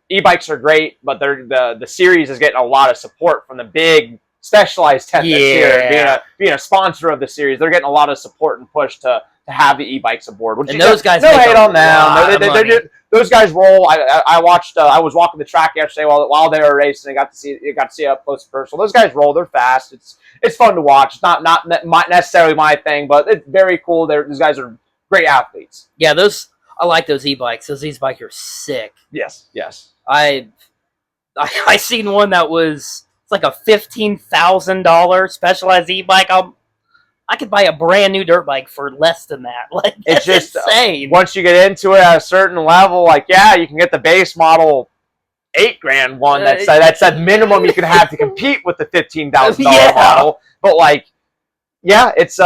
E-bikes are great, but the series is getting a lot of support from the big specialized tent this year. Being a sponsor of the series, they're getting a lot of support and push to have the e-bikes aboard. And those guys, no hate on them. Those guys roll. I watched. I was walking the track yesterday while they were racing. I got to see up close and personal. Those guys roll. They're fast. It's fun to watch. It's not necessarily my thing, but it's very cool. Those guys are great athletes. Yeah, I like those e-bikes. Those e-bikes are sick. Yes. I seen one that was it's like a $15,000 specialized e-bike. I could buy a brand new dirt bike for less than that. Like, It's that's just insane. Once you get into it at a certain level, like yeah, you can get the base model $8,000 one. That's a minimum you can have to compete with the $15,000 model. But like, yeah, it's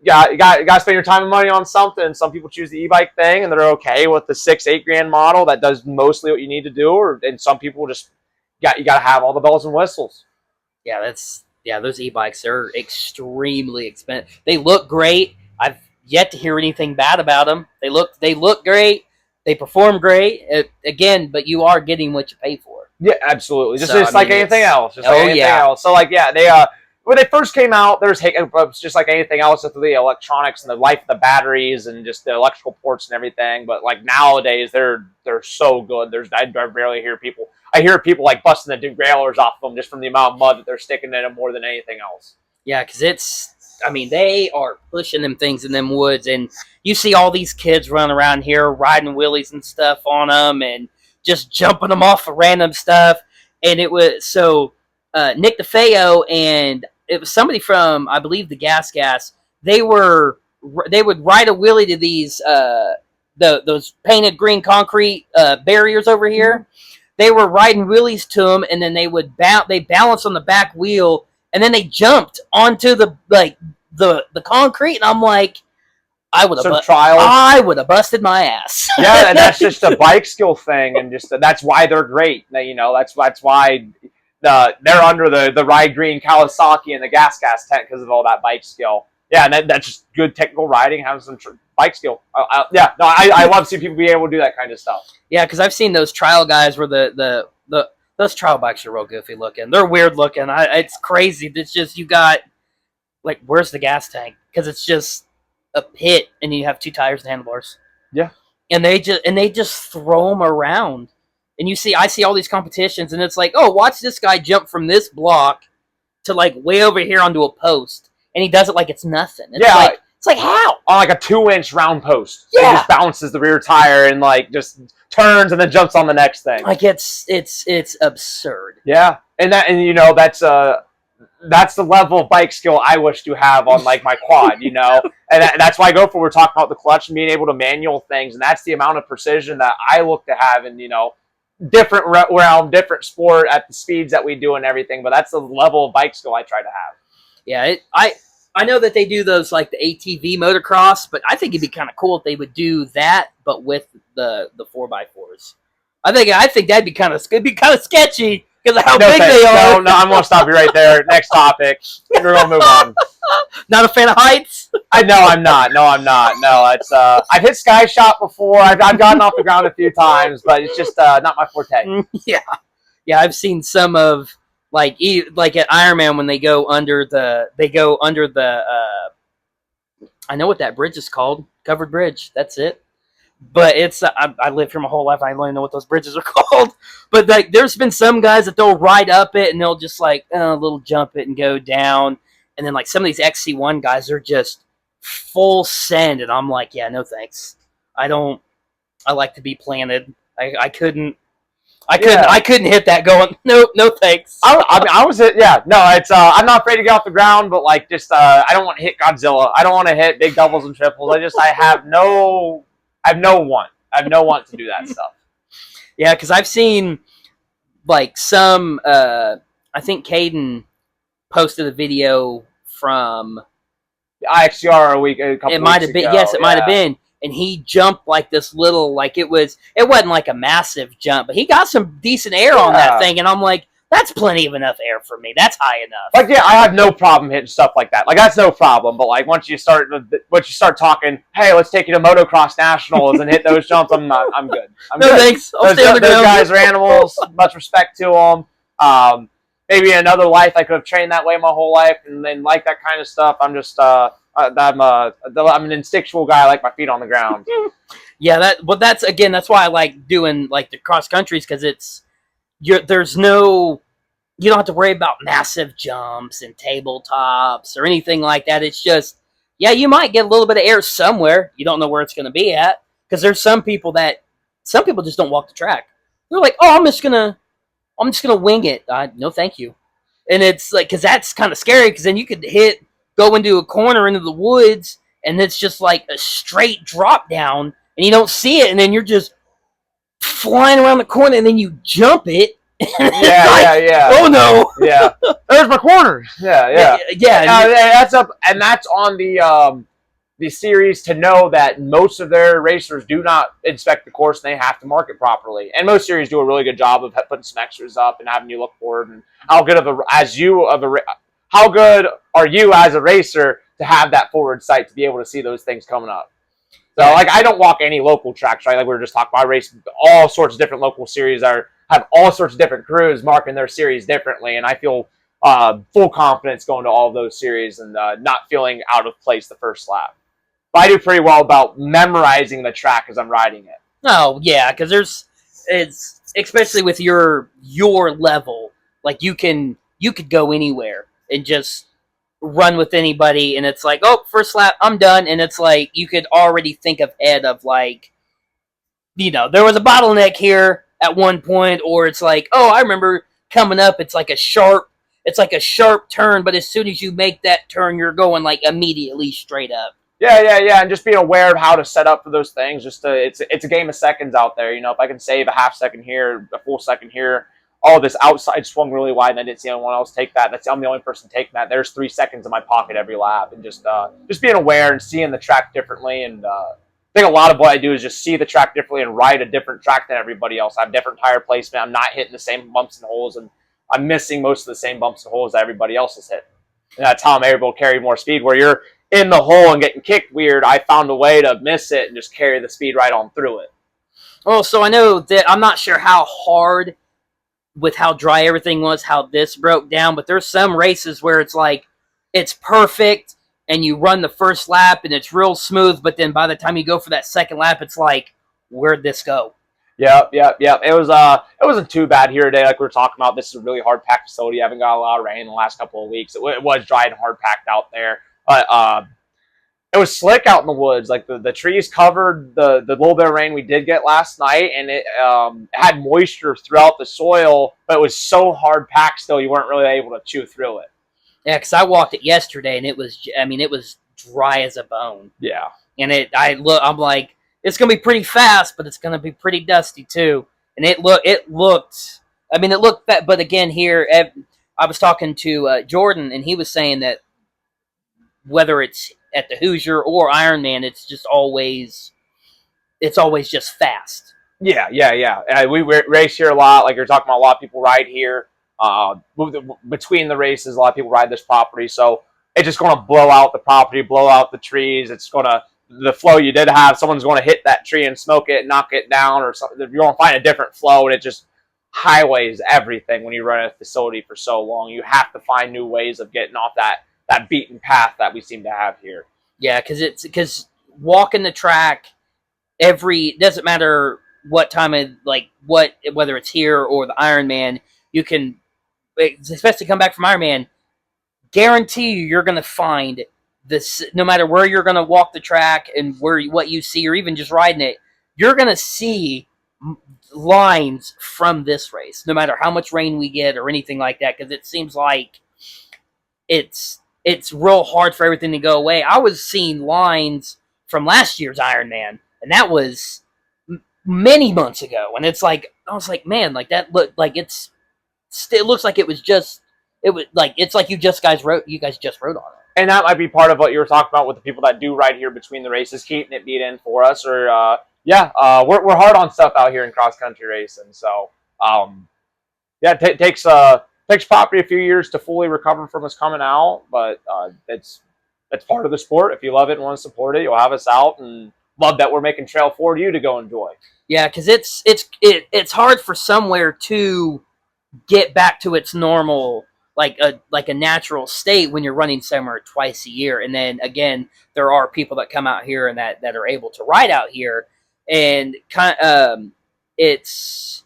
yeah, you got to spend your time and money on something. And some people choose the e-bike thing, and they're okay with the $8,000 model that does mostly what you need to do. And some people just you got to have all the bells and whistles. Yeah, those e-bikes are extremely expensive. They look great. I've yet to hear anything bad about them. They look great. They perform great. Again, but you are getting what you pay for. Yeah, absolutely. Just, So, just like anything else. Just like anything else. So like yeah, they when they first came out, there's hiccups just like anything else with the electronics and the life of the batteries and just the electrical ports and everything. But like nowadays, they're so good. I barely hear people. I hear people like busting the derailleurs off of them just from the amount of mud that they're sticking in them more than anything else. Yeah, because they are pushing them things in them woods, and you see all these kids running around here riding wheelies and stuff on them, and just jumping them off of random stuff. And it was Nick DeFeo and it was somebody from, I believe, the Gas. They would ride a wheelie to these those painted green concrete barriers over here. They were riding wheelies to them, and then they balanced on the back wheel, and then they jumped onto the concrete, and I'm like, I would have busted my ass. Yeah, and that's just a bike skill thing, and just that's why they're great. You know, that's why they're under the Ride Green Kawasaki and the Gas tent because of all that bike skill. Yeah, and that's just good technical riding, having some bike skill. I love seeing people be able to do that kind of stuff. Yeah, because I've seen those trial guys where those trial bikes are real goofy looking. They're weird looking. It's crazy. It's just you got like, where's the gas tank? Because it's just a pit, and you have two tires and handlebars. Yeah, and they just throw them around. And I see all these competitions, and it's like, oh, watch this guy jump from this block to like way over here onto a post, and he does it like it's nothing. It's like how? On like a 2-inch round post. Yeah. He just bounces the rear tire and like just turns and then jumps on the next thing. Like it's absurd. Yeah, and you know that's the level of bike skill I wish to have on like my quad, you know, and that's why I go for. We're talking about the clutch and being able to manual things, and that's the amount of precision that I look to have in, you know, different realm, different sport at the speeds that we do and everything. But that's the level of bike skill I try to have. Yeah, I know that they do those like the ATV motocross, but I think it'd be kind of cool if they would do that, but with the 4x4s. I think that'd be kind of sketchy because of how big they are. No, I'm gonna stop you right there. Next topic. We're gonna move on. Not a fan of heights? I'm not. No, it's I've hit sky shot before. I've gotten off the ground a few times, but it's just not my forte. Yeah. I've seen some of like at Ironman when they go under the I know what that bridge is called, covered bridge. That's it. But it's I lived here my whole life. I don't even know what those bridges are called. But like, there's been some guys that they'll ride up it and they'll just like a little jump it and go down. And then like some of these XC1 guys are just full send, and I'm like, yeah, no thanks. I like to be planted. I couldn't hit that going. No thanks. I was hit. Yeah, no, it's I'm not afraid to get off the ground, but like just I don't want to hit Godzilla. I don't want to hit big doubles and triples. I have no want to do that stuff. Yeah, because I've seen like some. I think Caden posted a video from the IXCR a couple. It might have been. Yes, it might have been. And he jumped like this little, like it wasn't like a massive jump, but he got some decent air on that thing, and I'm like, that's plenty of enough air for me. That's high enough. Like, yeah, I have no problem hitting stuff like that. Like, that's no problem. But like, once you start talking, hey, let's take you to motocross nationals and hit those jumps, I'm good. No good. thanks. I'll stay on the ground. Those guys are animals. Much respect to them. Maybe in another life I could have trained that way my whole life, and then like that kind of stuff. I'm just I'm an instinctual guy. I like my feet on the ground. Yeah, that's why I like doing like the cross countries, because you don't have to worry about massive jumps and tabletops or anything like that. It's just, yeah, you might get a little bit of air somewhere. You don't know where it's going to be at, because there's some people just don't walk the track. They're like, oh, I'm just gonna I'm just gonna wing it. No, thank you. And it's like, because that's kind of scary, because then you could go into a corner into the woods, and it's just like a straight drop down, and you don't see it, and then you're just flying around the corner, and then you jump it. Yeah. Oh no. Yeah. There's my corner. Yeah. That's up, and that's on the series to know that most of their racers do not inspect the course and they have to mark it properly. And most series do a really good job of putting some extras up and having you look forward. And how good how good are you as a racer to have that forward sight to be able to see those things coming up? So, like, I don't walk any local tracks, right? Like we were just talking about, I race all sorts of different local series that have all sorts of different crews marking their series differently, and I feel full confidence going to all of those series and not feeling out of place the first lap. But I do pretty well about memorizing the track as I'm riding it. Oh yeah, because it's especially with your level, like you could go anywhere and just run with anybody, and it's like, oh, first lap, I'm done, and it's like you could already think ahead of, like, there was a bottleneck here at one point, or it's like, oh, I remember coming up, it's like a sharp turn, but as soon as you make that turn, you're going like immediately straight up. Yeah, and just being aware of how to set up for those things. It's a game of seconds out there. If I can save a half second here, a full second here, all this outside swung really wide, and I didn't see anyone else take that. I'm the only person taking that. There's 3 seconds in my pocket every lap, and just being aware and seeing the track differently. And I think a lot of what I do is just see the track differently and ride a different track than everybody else. I have different tire placement. I'm not hitting the same bumps and holes, and I'm missing most of the same bumps and holes that everybody else is hitting. And that's how I'm able to carry more speed. Where you're in the hole and getting kicked weird, I found a way to miss it and just carry the speed right on through it. Oh, so I know that I'm not sure how hard, with how dry everything was, how this broke down, but there's some races where it's like it's perfect and you run the first lap and it's real smooth, but then by the time you go for that second lap, it's like, where'd this go? Yep. It wasn't too bad here today. Like we were talking about, this is a really hard packed facility. I haven't got a lot of rain in the last couple of weeks. It was dry and hard packed out there. But it was slick out in the woods. Like the trees covered the little bit of rain we did get last night, and it had moisture throughout the soil, but it was so hard packed still you weren't really able to chew through it. Yeah, because I walked it yesterday, and it was dry as a bone. Yeah. And I'm like, it's gonna be pretty fast, but it's gonna be pretty dusty too. And it looked, but again here, I was talking to Jordan, and he was saying that whether it's at the Hoosier or Ironman, it's always just fast. Yeah. We race here a lot. Like you're talking about, a lot of people ride here. Between the races, a lot of people ride this property, so it's just going to blow out the property, blow out the trees. It's going to, the flow you did have, someone's going to hit that tree and smoke it, knock it down, or something. You're going to find a different flow, and it just highways everything when you run a facility for so long. You have to find new ways of getting off that beaten path that we seem to have here. Yeah, because walking the track doesn't matter what time of, like, whether it's here or the Ironman, you can, especially come back from Ironman, guarantee you're going to find this, no matter where you're going to walk the track and what you see, or even just riding it, you're going to see lines from this race, no matter how much rain we get or anything like that, because it seems like it's real hard for everything to go away. I was seeing lines from last year's Ironman, and that was many months ago, and it's like, I was like, man, like that looked like it looks like it's like you guys just rode on it. And that might be part of what you were talking about with the people that do ride here between the races, keeping it beat in for us. Or we're hard on stuff out here in cross country racing. So it takes property a few years to fully recover from us coming out, but it's part of the sport. If you love it and want to support it, you'll have us out, and love that we're making trail for you to go enjoy. Yeah, because it's hard for somewhere to get back to its normal, like a natural state, when you're running somewhere twice a year. And then again, there are people that come out here and that are able to ride out here, and it's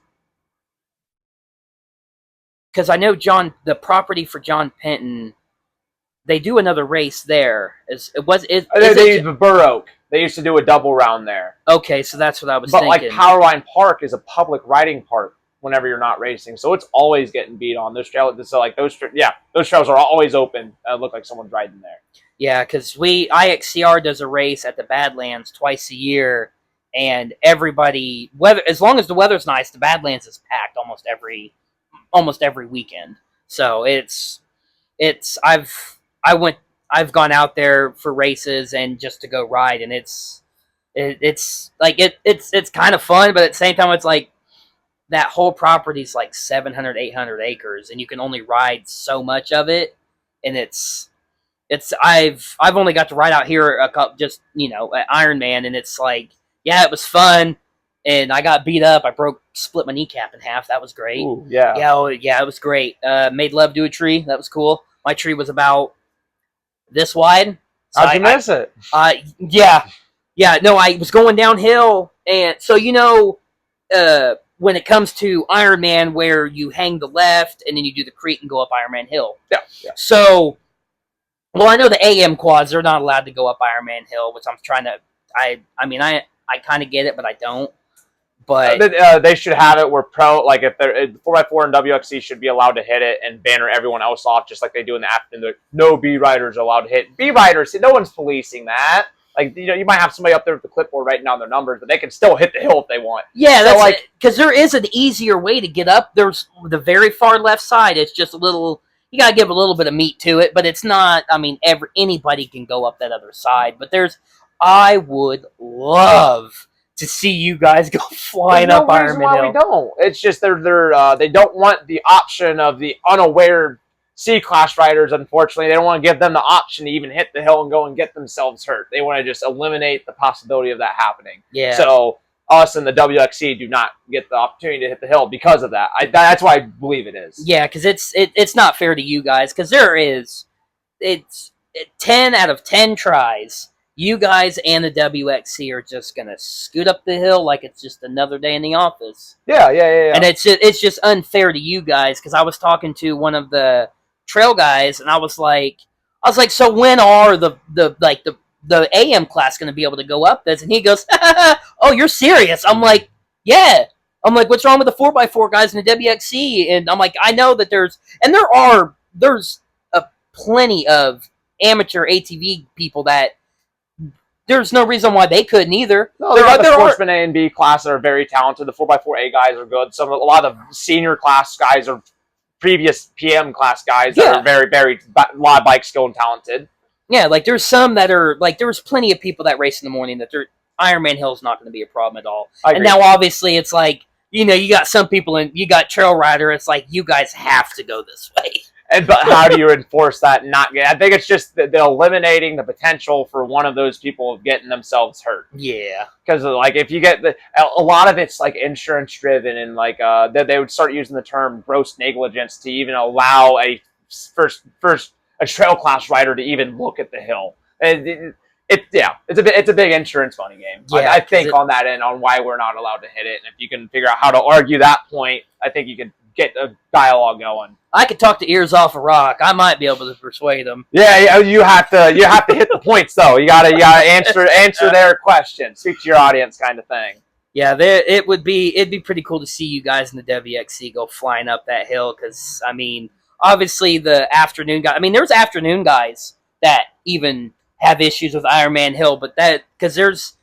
because I know the property for John Penton, they do another race there. They use Burr Oak. They used to do a double round there. Okay, so that's what I was thinking. But like Powerline Park is a public riding park. whenever you're not racing. So it's always getting beat on. Those trails, so like those trails are always open. Look like someone's riding there. Yeah, because IXCR does a race at the Badlands twice a year, and everybody, as long as the weather's nice, the Badlands is packed almost every weekend. So I've gone out there for races and just to go ride, and it's kind of fun, but at the same time, it's like that whole property's like 700, 800 acres, and you can only ride so much of it, and I've only got to ride out here a couple, just at Ironman, and it's like, yeah, it was fun, and I got beat up. I split my kneecap in half. That was great. Ooh, yeah. Yeah, it was great. Made love to a tree. That was cool. My tree was about this wide. So How'd you miss it? Yeah. No, I was going downhill, and so when it comes to Ironman, where you hang the left and then you do the Crete and go up Ironman Hill. Yeah. So, well, I know the AM quads, they're not allowed to go up Ironman Hill, which I'm trying to. I kind of get it, but I don't. But they should have it where like if they're 4x4 and WXC should be allowed to hit it and banner everyone else off, just like they do in the afternoon. No B riders are allowed to hit. B riders, no one's policing that. Like, you might have somebody up there with the clipboard writing down their numbers, but they can still hit the hill if they want. Yeah, that's like, because there is an easier way to get up. There's the very far left side. It's just a little. You gotta give a little bit of meat to it, but it's not. I mean, anybody can go up that other side. But I would love to see you guys go flying up Ironman Hill. We don't. It's just they don't want the option of the unaware C-class riders. Unfortunately, they don't want to give them the option to even hit the hill and go and get themselves hurt. They want to just eliminate the possibility of that happening. Yeah. So us and the WXC do not get the opportunity to hit the hill because of that. That's why I believe it is. Yeah, because it's not fair to you guys, because it's 10 out of 10 tries. You guys and the WXC are just gonna scoot up the hill like it's just another day in the office. Yeah. And it's just unfair to you guys, because I was talking to one of the trail guys, and I was like, so when are the AM class gonna be able to go up this? And he goes, oh, you're serious? I'm like, yeah. I'm like, what's wrong with the 4x4 guys in the WXC? And I'm like, I know that there's plenty of amateur ATV people that. There's no reason why they couldn't either. No, there are the sportsman A and B class that are very talented. The 4x4A guys are good. A lot of the senior class guys are previous PM class guys that are very, very, a lot of bike skill and talented. Yeah, like there's some that are, like there's plenty of people that race in the morning that Ironman Hill is not going to be a problem at all. And now obviously it's like, you got some people and you got Trail Rider. It's like, you guys have to go this way. But how do you enforce that? I think it's just they're eliminating the potential for one of those people getting themselves hurt. Yeah, because like if you get a lot of it's like insurance driven, and like they would start using the term gross negligence to even allow a trail class rider to even look at the hill. And it's a big insurance money game. Yeah, I think on that end on why we're not allowed to hit it, and if you can figure out how to argue that point, I think you can get a dialogue going. I could talk to ears off a rock. I might be able to persuade them. Yeah, you have to hit the points though. You gotta answer their questions, speak to your audience, kind of thing. Yeah, it'd be pretty cool to see you guys in the WXC go flying up that hill, because I mean, obviously the afternoon guy. I mean, there's afternoon guys that even have issues with Ironman Hill, but that because there's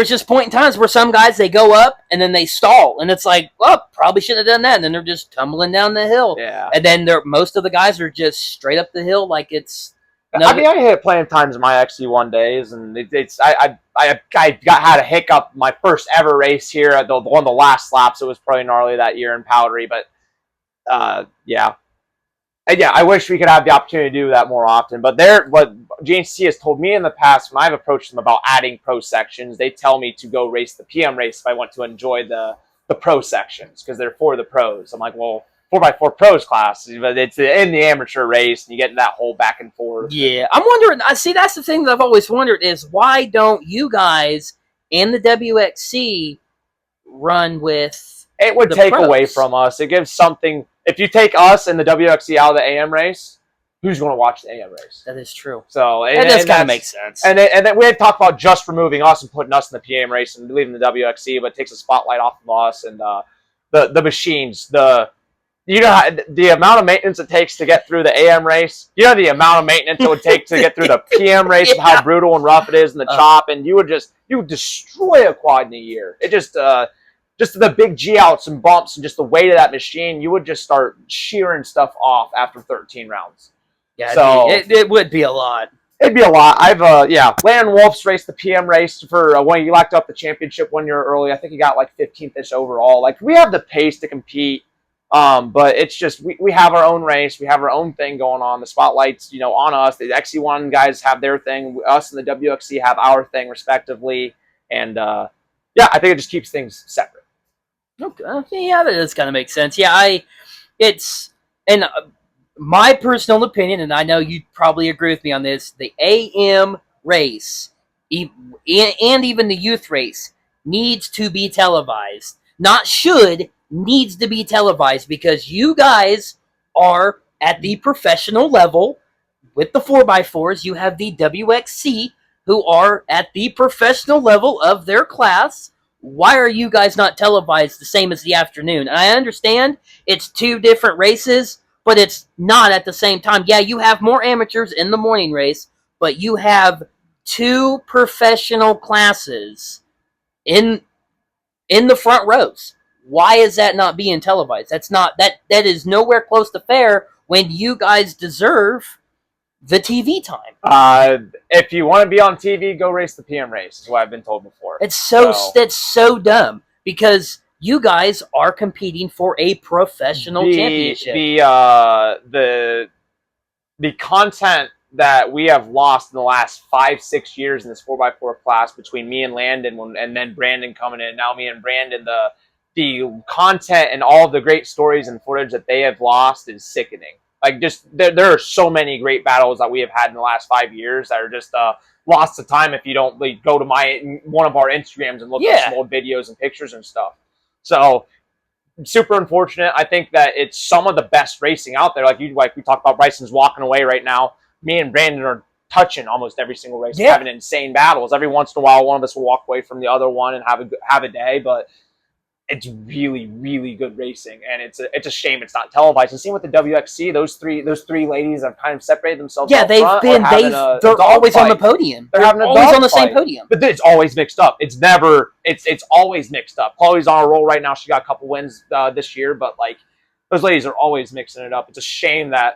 just point in times where some guys, they go up and then they stall, and it's like, well, probably shouldn't have done that, and then they're just tumbling down the hill. Yeah. And then most of the guys are just straight up the hill like it's. I mean, I hit plenty of times in my XC1 days, and I had a hiccup my first ever race here at one of the last laps. It was probably gnarly that year in Powdery, but yeah. And yeah, I wish we could have the opportunity to do that more often. But what GNC has told me in the past when I've approached them about adding pro sections, they tell me to go race the PM race if I want to enjoy the pro sections, because they're for the pros. I'm like, well, 4x4 pros class, but it's in the amateur race, and you get that whole back and forth. Yeah, I'm wondering. I see. That's the thing that I've always wondered is why don't you guys in the WXC run with? It would take away from us. It gives something. If you take us and the WXC out of the AM race, who's going to watch the AM race? That is true. So that does kind of make sense. And then we had talked about just removing us and putting us in the PM race and leaving the WXC, but it takes a spotlight off of us. And the machines, the amount of maintenance it takes to get through the AM race. The amount of maintenance it would take to get through the PM race, and how brutal and rough it is in the chop, and you would destroy a quad in a year. It just the big G outs and bumps and just the weight of that machine, you would just start shearing stuff off after 13 rounds. Yeah, so it would be a lot. It'd be a lot. I've Landon Wolf's raced the PM race for when he locked up the championship 1 year early. I think he got like 15th-ish overall. Like, we have the pace to compete. But it's just we have our own race, we have our own thing going on. The spotlight's on us. The XC1 guys have their thing. Us and the WXC have our thing respectively, and I think it just keeps things separate. Okay, yeah, that does kind of make sense. Yeah, my personal opinion, and I know you'd probably agree with me on this. The AM race, and even the youth race, needs to be televised. Not should. Needs to be televised, because you guys are at the professional level with the 4x4s. You have the WXC, who are at the professional level of their class. Why are you guys not televised the same as the afternoon? And I understand it's two different races, but it's not at the same time. Yeah, you have more amateurs in the morning race, but you have two professional classes in the front rows. Why is that not being televised? That is nowhere close to fair when you guys deserve the TV time. If you want to be on TV, go race the PM race, is what I've been told before. That's so dumb, because you guys are competing for a professional championship. The content that we have lost in the last 5-6 years in this 4x4 class, between me and Landon, and then Brandon coming in, now me and Brandon, the content and all of the great stories and footage that they have lost is sickening. Like, just there are so many great battles that we have had in the last 5 years that are just lost to time if you don't go to one of our Instagrams and look at some old videos and pictures and stuff. So, super unfortunate. I think that it's some of the best racing out there. Like we talked about, Bryson's walking away right now. Me and Brandon are touching almost every single race, having insane battles. Every once in a while, one of us will walk away from the other one and have a day, but it's really, really good racing, and it's a shame it's not televised. And same with the WXC, those three ladies have kind of separated themselves. Yeah, they're always on the podium. They're always on the same podium. But it's always mixed up. It's always mixed up. Chloe's on a roll right now. She got a couple wins this year, but like, those ladies are always mixing it up. It's a shame that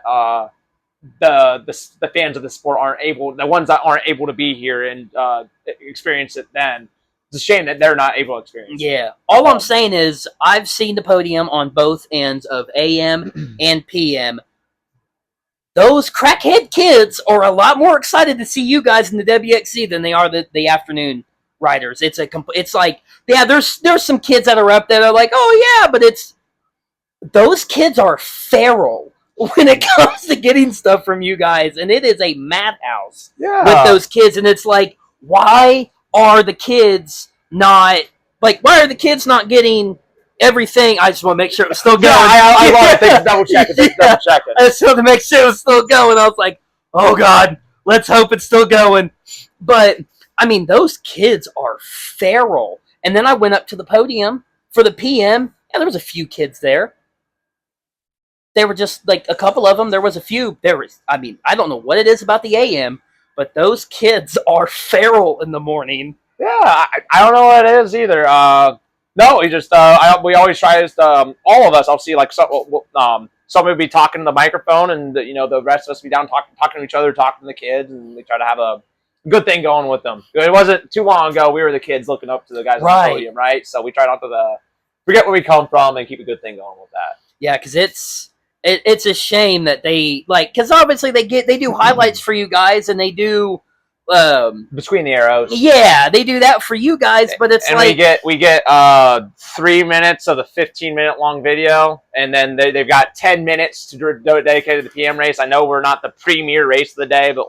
the fans of the sport the ones that aren't able to be here and experience it then. It's a shame that they're not able to experience it. Yeah. All I'm saying is, I've seen the podium on both ends of AM and PM. Those crackhead kids are a lot more excited to see you guys in the WXC than they are the afternoon riders. It's like, yeah, there's some kids that are up there that are like, oh yeah, but those kids are feral when it comes to getting stuff from you guys, and it is a madhouse with those kids. And it's like, why are the kids not getting everything? I just want to make sure it was still going. I love it. Double check it. Double check it. I just wanted to make sure it was still going. I was like, oh God, let's hope it's still going. But I mean, those kids are feral. And then I went up to the podium for the PM, and there was a few kids there. They were just like a couple of them. There was a few. I don't know what it is about the AM, but those kids are feral in the morning. Yeah, I don't know what it is either. No, we just we always try to all of us. I'll see like somebody will be talking to the microphone, and the rest of us be down talking to each other, talking to the kids, and we try to have a good thing going with them. It wasn't too long ago we were the kids looking up to the guys on the podium, right? So we try not to forget where we come from and keep a good thing going with that. Yeah, because it's a shame that because obviously they do highlights for you guys, and they do between the arrows. Yeah, they do that for you guys, but we get 3 minutes of the 15-minute long video, and then they've got 10 minutes to dedicate to the PM race. I know we're not the premier race of the day, but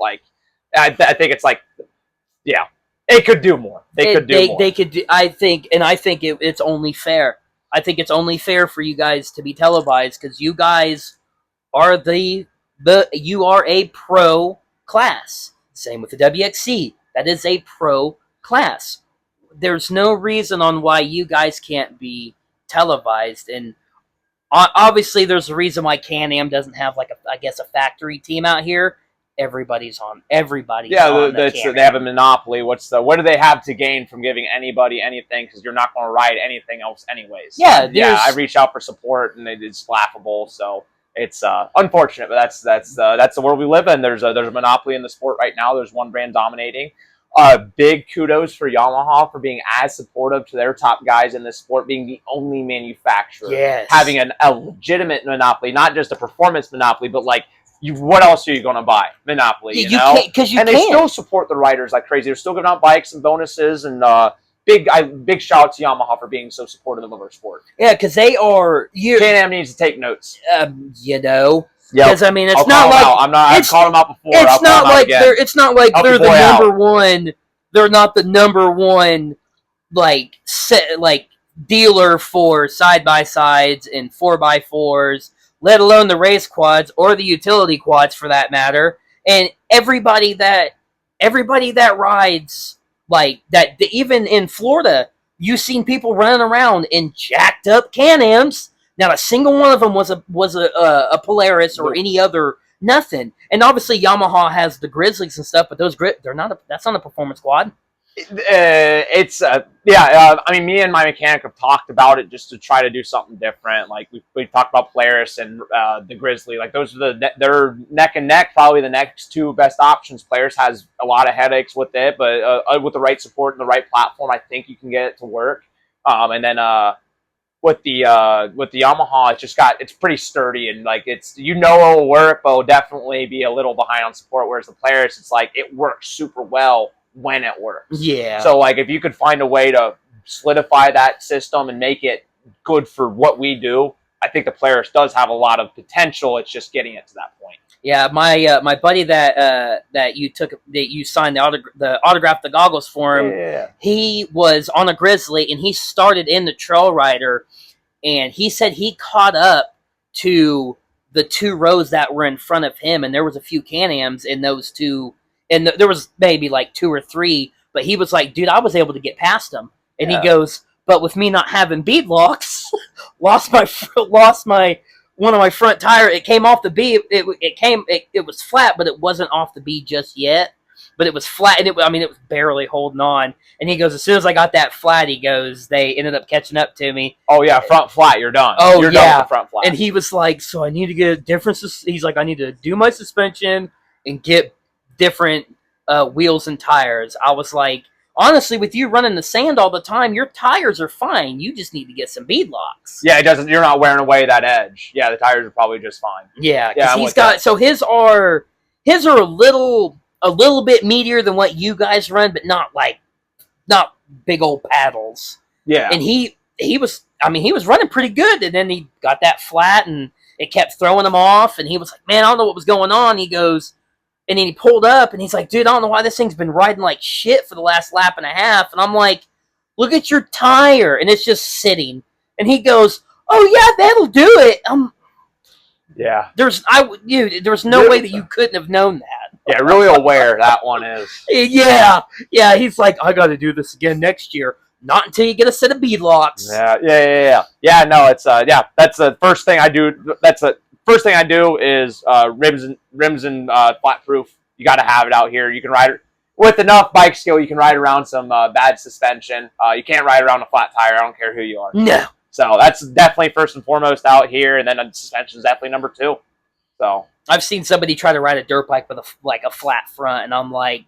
I think it's it could do more. They could do more. They could do. I think it's only fair. I think it's only fair for you guys to be televised, because you guys are you are a pro class. Same with the WXC. That is a pro class. There's no reason on why you guys can't be televised, and obviously there's a reason why Can-Am doesn't have like a factory team out here. Everybody's on Yeah, the Can-Am. they have a monopoly. What do they have to gain from giving anybody anything? Because you're not going to ride anything else anyways. Yeah, I reach out for support, and it's laughable. So it's unfortunate, but that's the world we live in. There's a monopoly in the sport right now. There's one brand dominating. Big kudos for Yamaha for being as supportive to their top guys in this sport, being the only manufacturer having a legitimate monopoly, not just a performance monopoly, but like, what else are you going to buy? Monopoly, you know? They still support the riders like crazy. They're still giving out bikes and bonuses, and big shout out to Yamaha for being so supportive of our sport. Yeah, because they are. Can-Am needs to take notes. You know. Yeah, because I mean, it's not like I've called them out before. It's not like they're the number one. They're not the number one like dealer for side by sides and 4x4s, let alone the race quads or the utility quads for that matter. And everybody that rides like that, even in Florida, you've seen people running around in jacked up Can-Ams. Not a single one of them was a Polaris or any other nothing. And obviously Yamaha has the Grizzlies and stuff, but those that's not a performance quad. I mean, me and my mechanic have talked about it just to try to do something different. Like we talked about Polaris and the Grizzly. Like those are they're neck and neck, probably the next two best options. Polaris has a lot of headaches with it, but with the right support and the right platform, I think you can get it to work. And then with the Yamaha, it's pretty sturdy, and like it will work, but it'll definitely be a little behind on support. Whereas the Polaris, it's like it works super well when it works. Yeah. So like if you could find a way to solidify that system and make it good for what we do, I think the Polaris does have a lot of potential. It's just getting it to that point. Yeah, my buddy that you signed the autograph the goggles for him. Yeah. He was on a Grizzly and he started in the Trail Rider, and he said he caught up to the two rows that were in front of him, and there was a few Can-Ams in those two, and there was maybe like two or three, but he was like, dude, I was able to get past them, and he goes, but with me not having bead locks, lost my one of my front tire. It came off the bead. It was flat, but it wasn't off the bead just yet. But it was flat, and it was barely holding on. And he goes, as soon as I got that flat, he goes, they ended up catching up to me. Oh yeah, front flat, you're done. Oh you're done with the front flat. And he was like, so I need to get a different. He's like, I need to do my suspension and get different wheels and tires. I was like, honestly, with you running the sand all the time, your tires are fine. You just need to get some bead locks. Yeah, it doesn't. You're not wearing away that edge. Yeah, the tires are probably just fine. Yeah, because he's got. So his are a little bit meatier than what you guys run, but not big old paddles. Yeah, and he was running pretty good, and then he got that flat, and it kept throwing him off, and he was like, man, I don't know what was going on. He goes. And then he pulled up, and he's like, dude, I don't know why this thing's been riding like shit for the last lap and a half. And I'm like, look at your tire. And it's just sitting. And he goes, oh, yeah, that'll do it. Yeah. There's no way that you couldn't have known that. Yeah, really aware that one is. Yeah. Yeah, he's like, I got to do this again next year. Not until you get a set of bead locks. Yeah. Yeah, no, it's, that's the first thing I do. First thing I do is rims and flat proof. You got to have it out here. You can ride it with enough bike skill. You can ride around some bad suspension. You can't ride around a flat tire. I don't care who you are. No. So that's definitely first and foremost out here, and then suspension is definitely number two. So I've seen somebody try to ride a dirt bike with a flat front, and I'm like,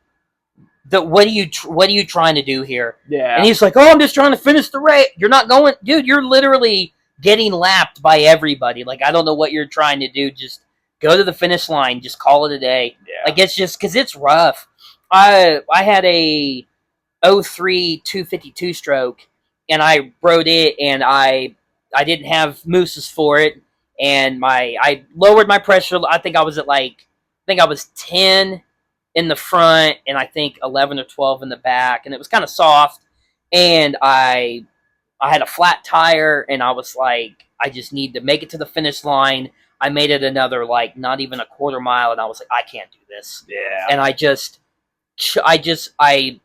what are you trying to do here? Yeah. And he's like, oh, I'm just trying to finish the race. You're not going, dude. You're literally getting lapped by everybody. Like, I don't know what you're trying to do. Just go to the finish line. Just call it a day. Yeah. Like, it's just because it's rough. I had a 03 252 stroke, and I rode it, and I didn't have mousses for it, and I lowered my pressure. I think I was 10 in the front, and I think 11 or 12 in the back, and it was kind of soft, and I had a flat tire, and I was like, I just need to make it to the finish line. I made it another, not even a quarter mile, and I was like, I can't do this. Yeah. And I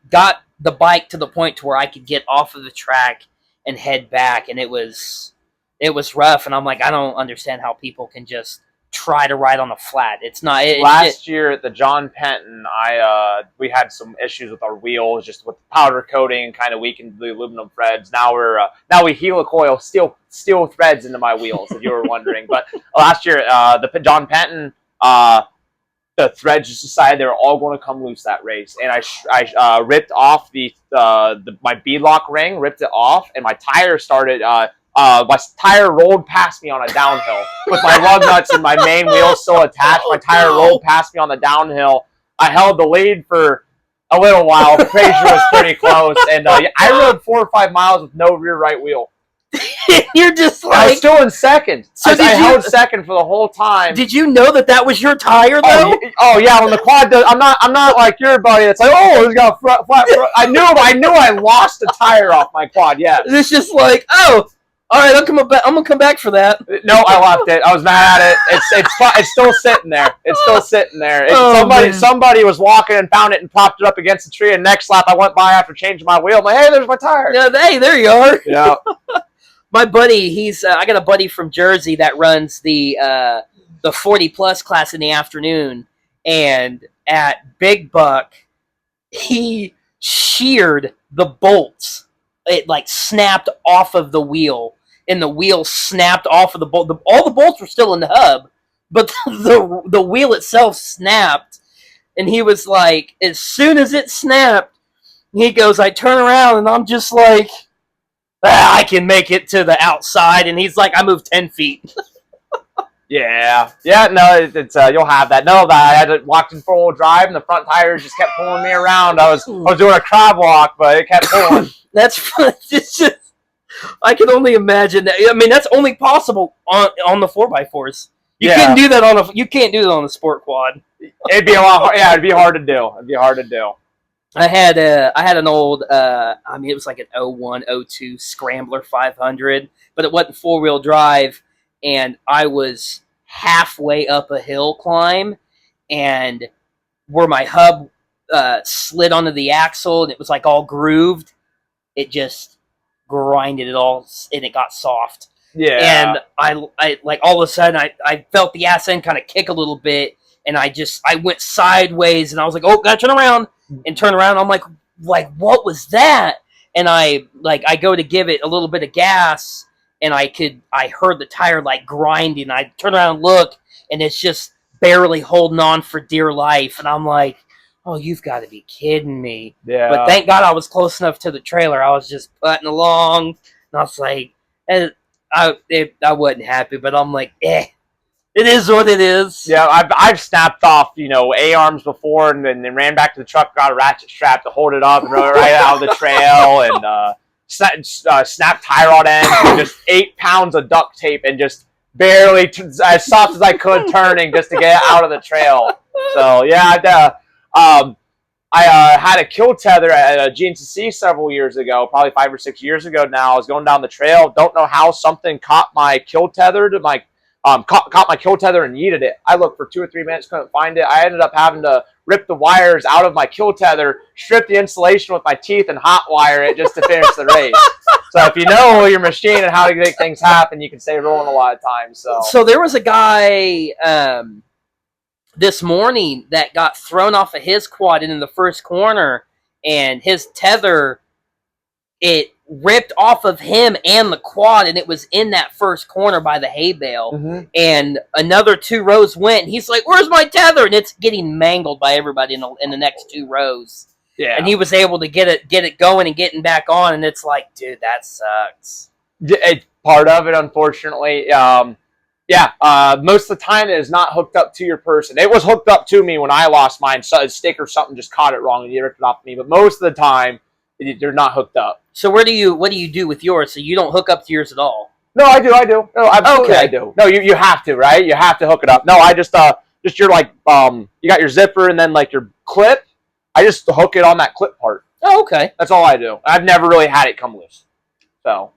got the bike to the point to where I could get off of the track and head back, and it was rough. And I'm like, I don't understand how people can just try to ride on a flat. It's not. Last year at the John Penton, we had some issues with our wheels, just with powder coating and kind of weakened the aluminum threads. Now we helicoil steel threads into my wheels, if you were wondering. But last year, the John Penton, the threads just decided they were all going to come loose that race, and I ripped off my beadlock ring, ripped it off, and my tire started. My tire rolled past me on a downhill with my lug nuts and my main wheel still attached. My tire rolled past me on the downhill. I held the lead for a little while. The pressure was pretty close, and I rode 4 or 5 miles with no rear right wheel. You're just like, I was still in second. So I held second for the whole time. Did you know that was your tire though? Oh yeah, when the quad does, I'm not like your buddy. It's like, oh, it's got a flat. I knew I lost a tire off my quad. Yeah, it's just like, oh, all right, I'm gonna come back for that. No, I left it. I was mad at it. It's still sitting there. It's still sitting there. Somebody was walking and found it and propped it up against the tree. And next lap, I went by after changing my wheel. I'm like, hey, there's my tire. Yeah, hey, there you are. Yeah. My buddy, I got a buddy from Jersey that runs the 40+ class in the afternoon, and at Big Buck, he sheared the bolts. It like snapped off of the wheel, and the wheel snapped off of the bolt. All the bolts were still in the hub, but the wheel itself snapped. And he was like, as soon as it snapped, he goes, I turn around and I'm just like, I can make it to the outside. And he's like, I moved 10 feet. Yeah. No, it's you'll have that. No, that I had walked in 4-wheel drive, and the front tires just kept pulling me around. I was doing a crab walk, but it kept pulling. It's just, I can only imagine that. I mean, that's only possible on the 4x4s. You can't do that on a sport quad. It'd be a lot. Yeah, it'd be hard to do. I had an old, it was like an 01, 02 Scrambler 500, but it wasn't 4-wheel drive, and I was halfway up a hill climb, and where my hub slid onto the axle, and it was like all grooved, it just grinded it all, and it got soft. Yeah. And I like all of a sudden I felt the ass end kind of kick a little bit, and I went sideways, and I was like, oh, gotta turn around. And turn around, I'm like, what was that? And I go to give it a little bit of gas, and I heard the tire like grinding. I turn around and look, and it's just barely holding on for dear life. And I'm like, oh, you've got to be kidding me. Yeah. But thank God I was close enough to the trailer. I was just putting along, and I was like, I wasn't happy, but I'm like, it is what it is. Yeah, I've snapped off, A-arms before, and then ran back to the truck, got a ratchet strap to hold it up, and rode it right out of the trail, and snapped tie rod ends, and just 8 pounds of duct tape, and just barely as soft as I could turning just to get out of the trail. So yeah, I had a kill tether at a GNCC several years ago, probably 5 or 6 years ago now. I was going down the trail, don't know how something caught my kill tether to my. Caught my kill tether and yeeted it. I looked for 2 or 3 minutes, couldn't find it. I ended up having to rip the wires out of my kill tether, strip the insulation with my teeth, and hot wire it just to finish the race. So if you know your machine and how to make things happen, you can stay rolling a lot of times. So there was a guy this morning that got thrown off of his quad into the first corner, and his tether, it ripped off of him and the quad, and it was in that first corner by the hay bale. Mm-hmm. And another 2 rows went, and he's like, where's my tether? And it's getting mangled by everybody in the next 2 rows. Yeah. And he was able to get it going and getting back on, and it's like, dude, that sucks. It's part of it, unfortunately. Most of the time it is not hooked up to your person. It was hooked up to me when I lost mine. So a stick or something just caught it wrong and you ripped it off of me. But most of the time, they're not hooked up. So what do you do with yours? So you don't hook up to yours at all? No, I do. No, absolutely, okay. I do. No, you have to, right? You have to hook it up. No, I just your like you got your zipper and then like your clip. I just hook it on that clip part. Oh, okay. That's all I do. I've never really had it come loose. So.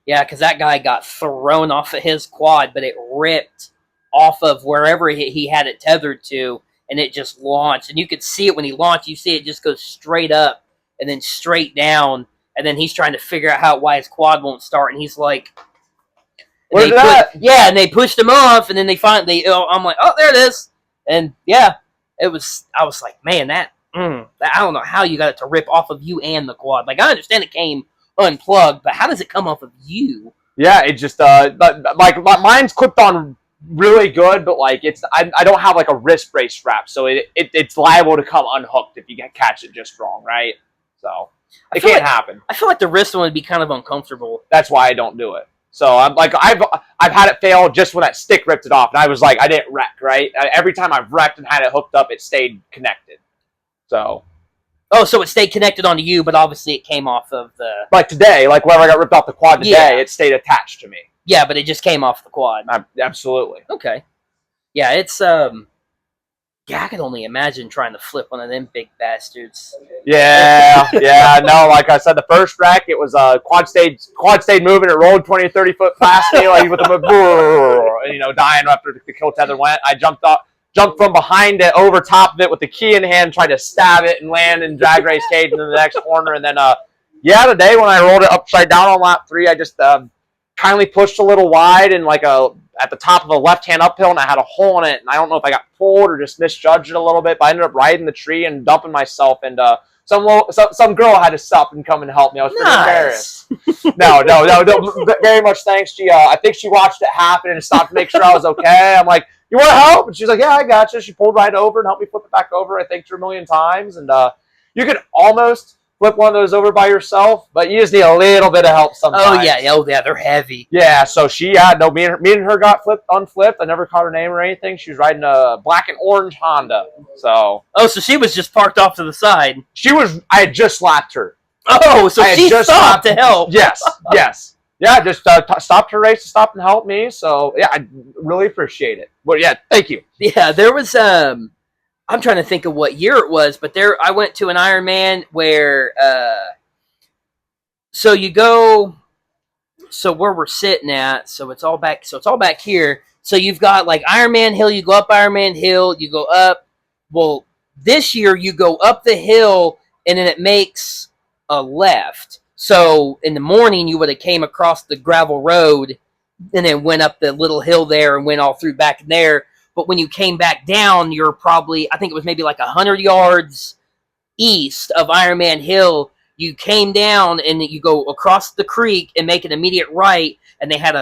Yeah, because that guy got thrown off of his quad, but it ripped off of wherever he had it tethered to, and it just launched. And you could see it when he launched. You see it just go straight up and then straight down. and then he's trying to figure out why his quad won't start, and he's like, Where's that? Yeah, and they pushed him off, and then they finally, I'm like, oh, there it is, and yeah, I was like, man, that I don't know how you got it to rip off of you and the quad. Like, I understand it came unplugged, but how does it come off of you? Yeah, it just like mine's clipped on really good, but like I don't have like a wrist brace strap, so it's liable to come unhooked if you catch it just wrong, right? So it can't happen. I feel like the wrist one would be kind of uncomfortable. That's why I don't do it. So I'm like I've had it fail just when that stick ripped it off, and I was like I didn't wreck, right? Every time I've wrecked and had it hooked up, it stayed connected. So. Oh, so it stayed connected onto you, but obviously it came off of the... Like today, like whenever I got ripped off the quad today, it stayed attached to me. Yeah, but it just came off the quad. Absolutely. Okay. Yeah, it's, yeah, I could only imagine trying to flip one of them big bastards. Yeah, yeah, no, like I said, the first wreck, it was quad stayed moving, it rolled 20 or 30 foot past me, like with the, and, you know, dying after the kill tether went. I jumped from behind it, over top of it with the key in hand, tried to stab it and land in drag race cage into the next corner. And then, yeah, today when I rolled it upside down on lap 3, I just kindly pushed a little wide and like at the top of a left-hand uphill, and I had a hole in it. And I don't know if I got pulled or just misjudged it a little bit, but I ended up riding the tree and dumping myself. And some girl had to stop and come and help me. I was pretty embarrassed. No, very much thanks. She, I think she watched it happen and stopped to make sure I was okay. I'm like, you want to help? And she's like, yeah, I got you. She pulled right over and helped me flip it back over, I think, 2 million times. And you could almost flip one of those over by yourself, but you just need a little bit of help sometimes. Oh, yeah, they're heavy. Yeah, so me and her got unflipped. I never caught her name or anything. She was riding a black and orange Honda. So. Oh, so she was just parked off to the side. I had just slapped her. Oh, so she stopped to help. Yes. Yeah, just stopped her race to stop and help me. So, yeah, I really appreciate it. Well, yeah, thank you. Yeah, there was, I'm trying to think of what year it was, but I went to an Ironman where, so where we're sitting at, so it's all back here. So you've got, like, Ironman Hill, you go up Ironman Hill, you go up. Well, this year you go up the hill, and then it makes a left. So in the morning, you would have came across the gravel road and then went up the little hill there and went all through back there. But when you came back down, you're probably, I think it was maybe like 100 yards east of Ironman Hill. You came down and you go across the creek and make an immediate right, and they had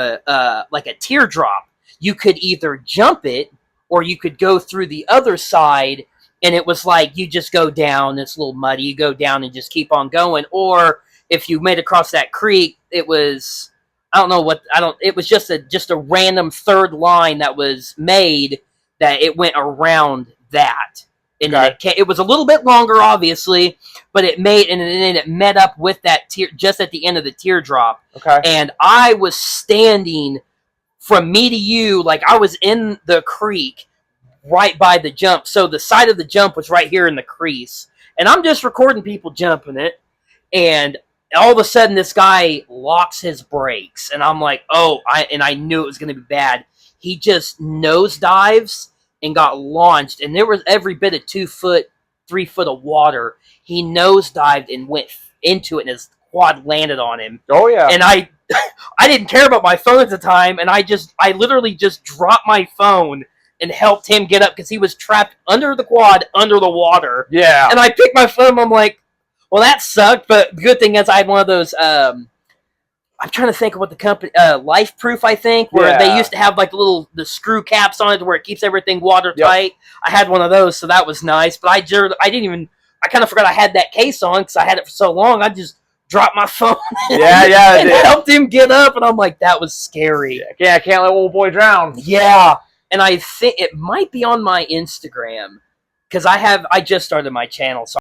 like a teardrop. You could either jump it or you could go through the other side, and it was like you just go down. It's a little muddy. You go down and just keep on going. Or if you made across that creek, it was, it was just a random third line that was made that it went around that. And it was a little bit longer, obviously, but it made, and then it met up with that just at the end of the teardrop. Okay. And I was standing from me to you, like I was in the creek right by the jump. So the side of the jump was right here in the crease. And I'm just recording people jumping it. And all of a sudden, this guy locks his brakes, and I'm like, I knew it was going to be bad. He just nosedives and got launched, and there was every bit of 2 foot, 3 foot of water. He nosedived and went into it, and his quad landed on him. Oh yeah. And I didn't care about my phone at the time, and I literally just dropped my phone and helped him get up because he was trapped under the quad, under the water. Yeah. And I picked my phone, I'm like, well, that sucked, but the good thing is I had one of those, I'm trying to think of what the company, Life Proof, I think, where they used to have like the screw caps on it where it keeps everything watertight. Yep. I had one of those, so that was nice, but I kind of forgot I had that case on because I had it for so long, I just dropped my phone and helped him get up, and I'm like, that was scary. Yeah, I can't let old boy drown. Yeah, and I think it might be on my Instagram because I just started my channel, so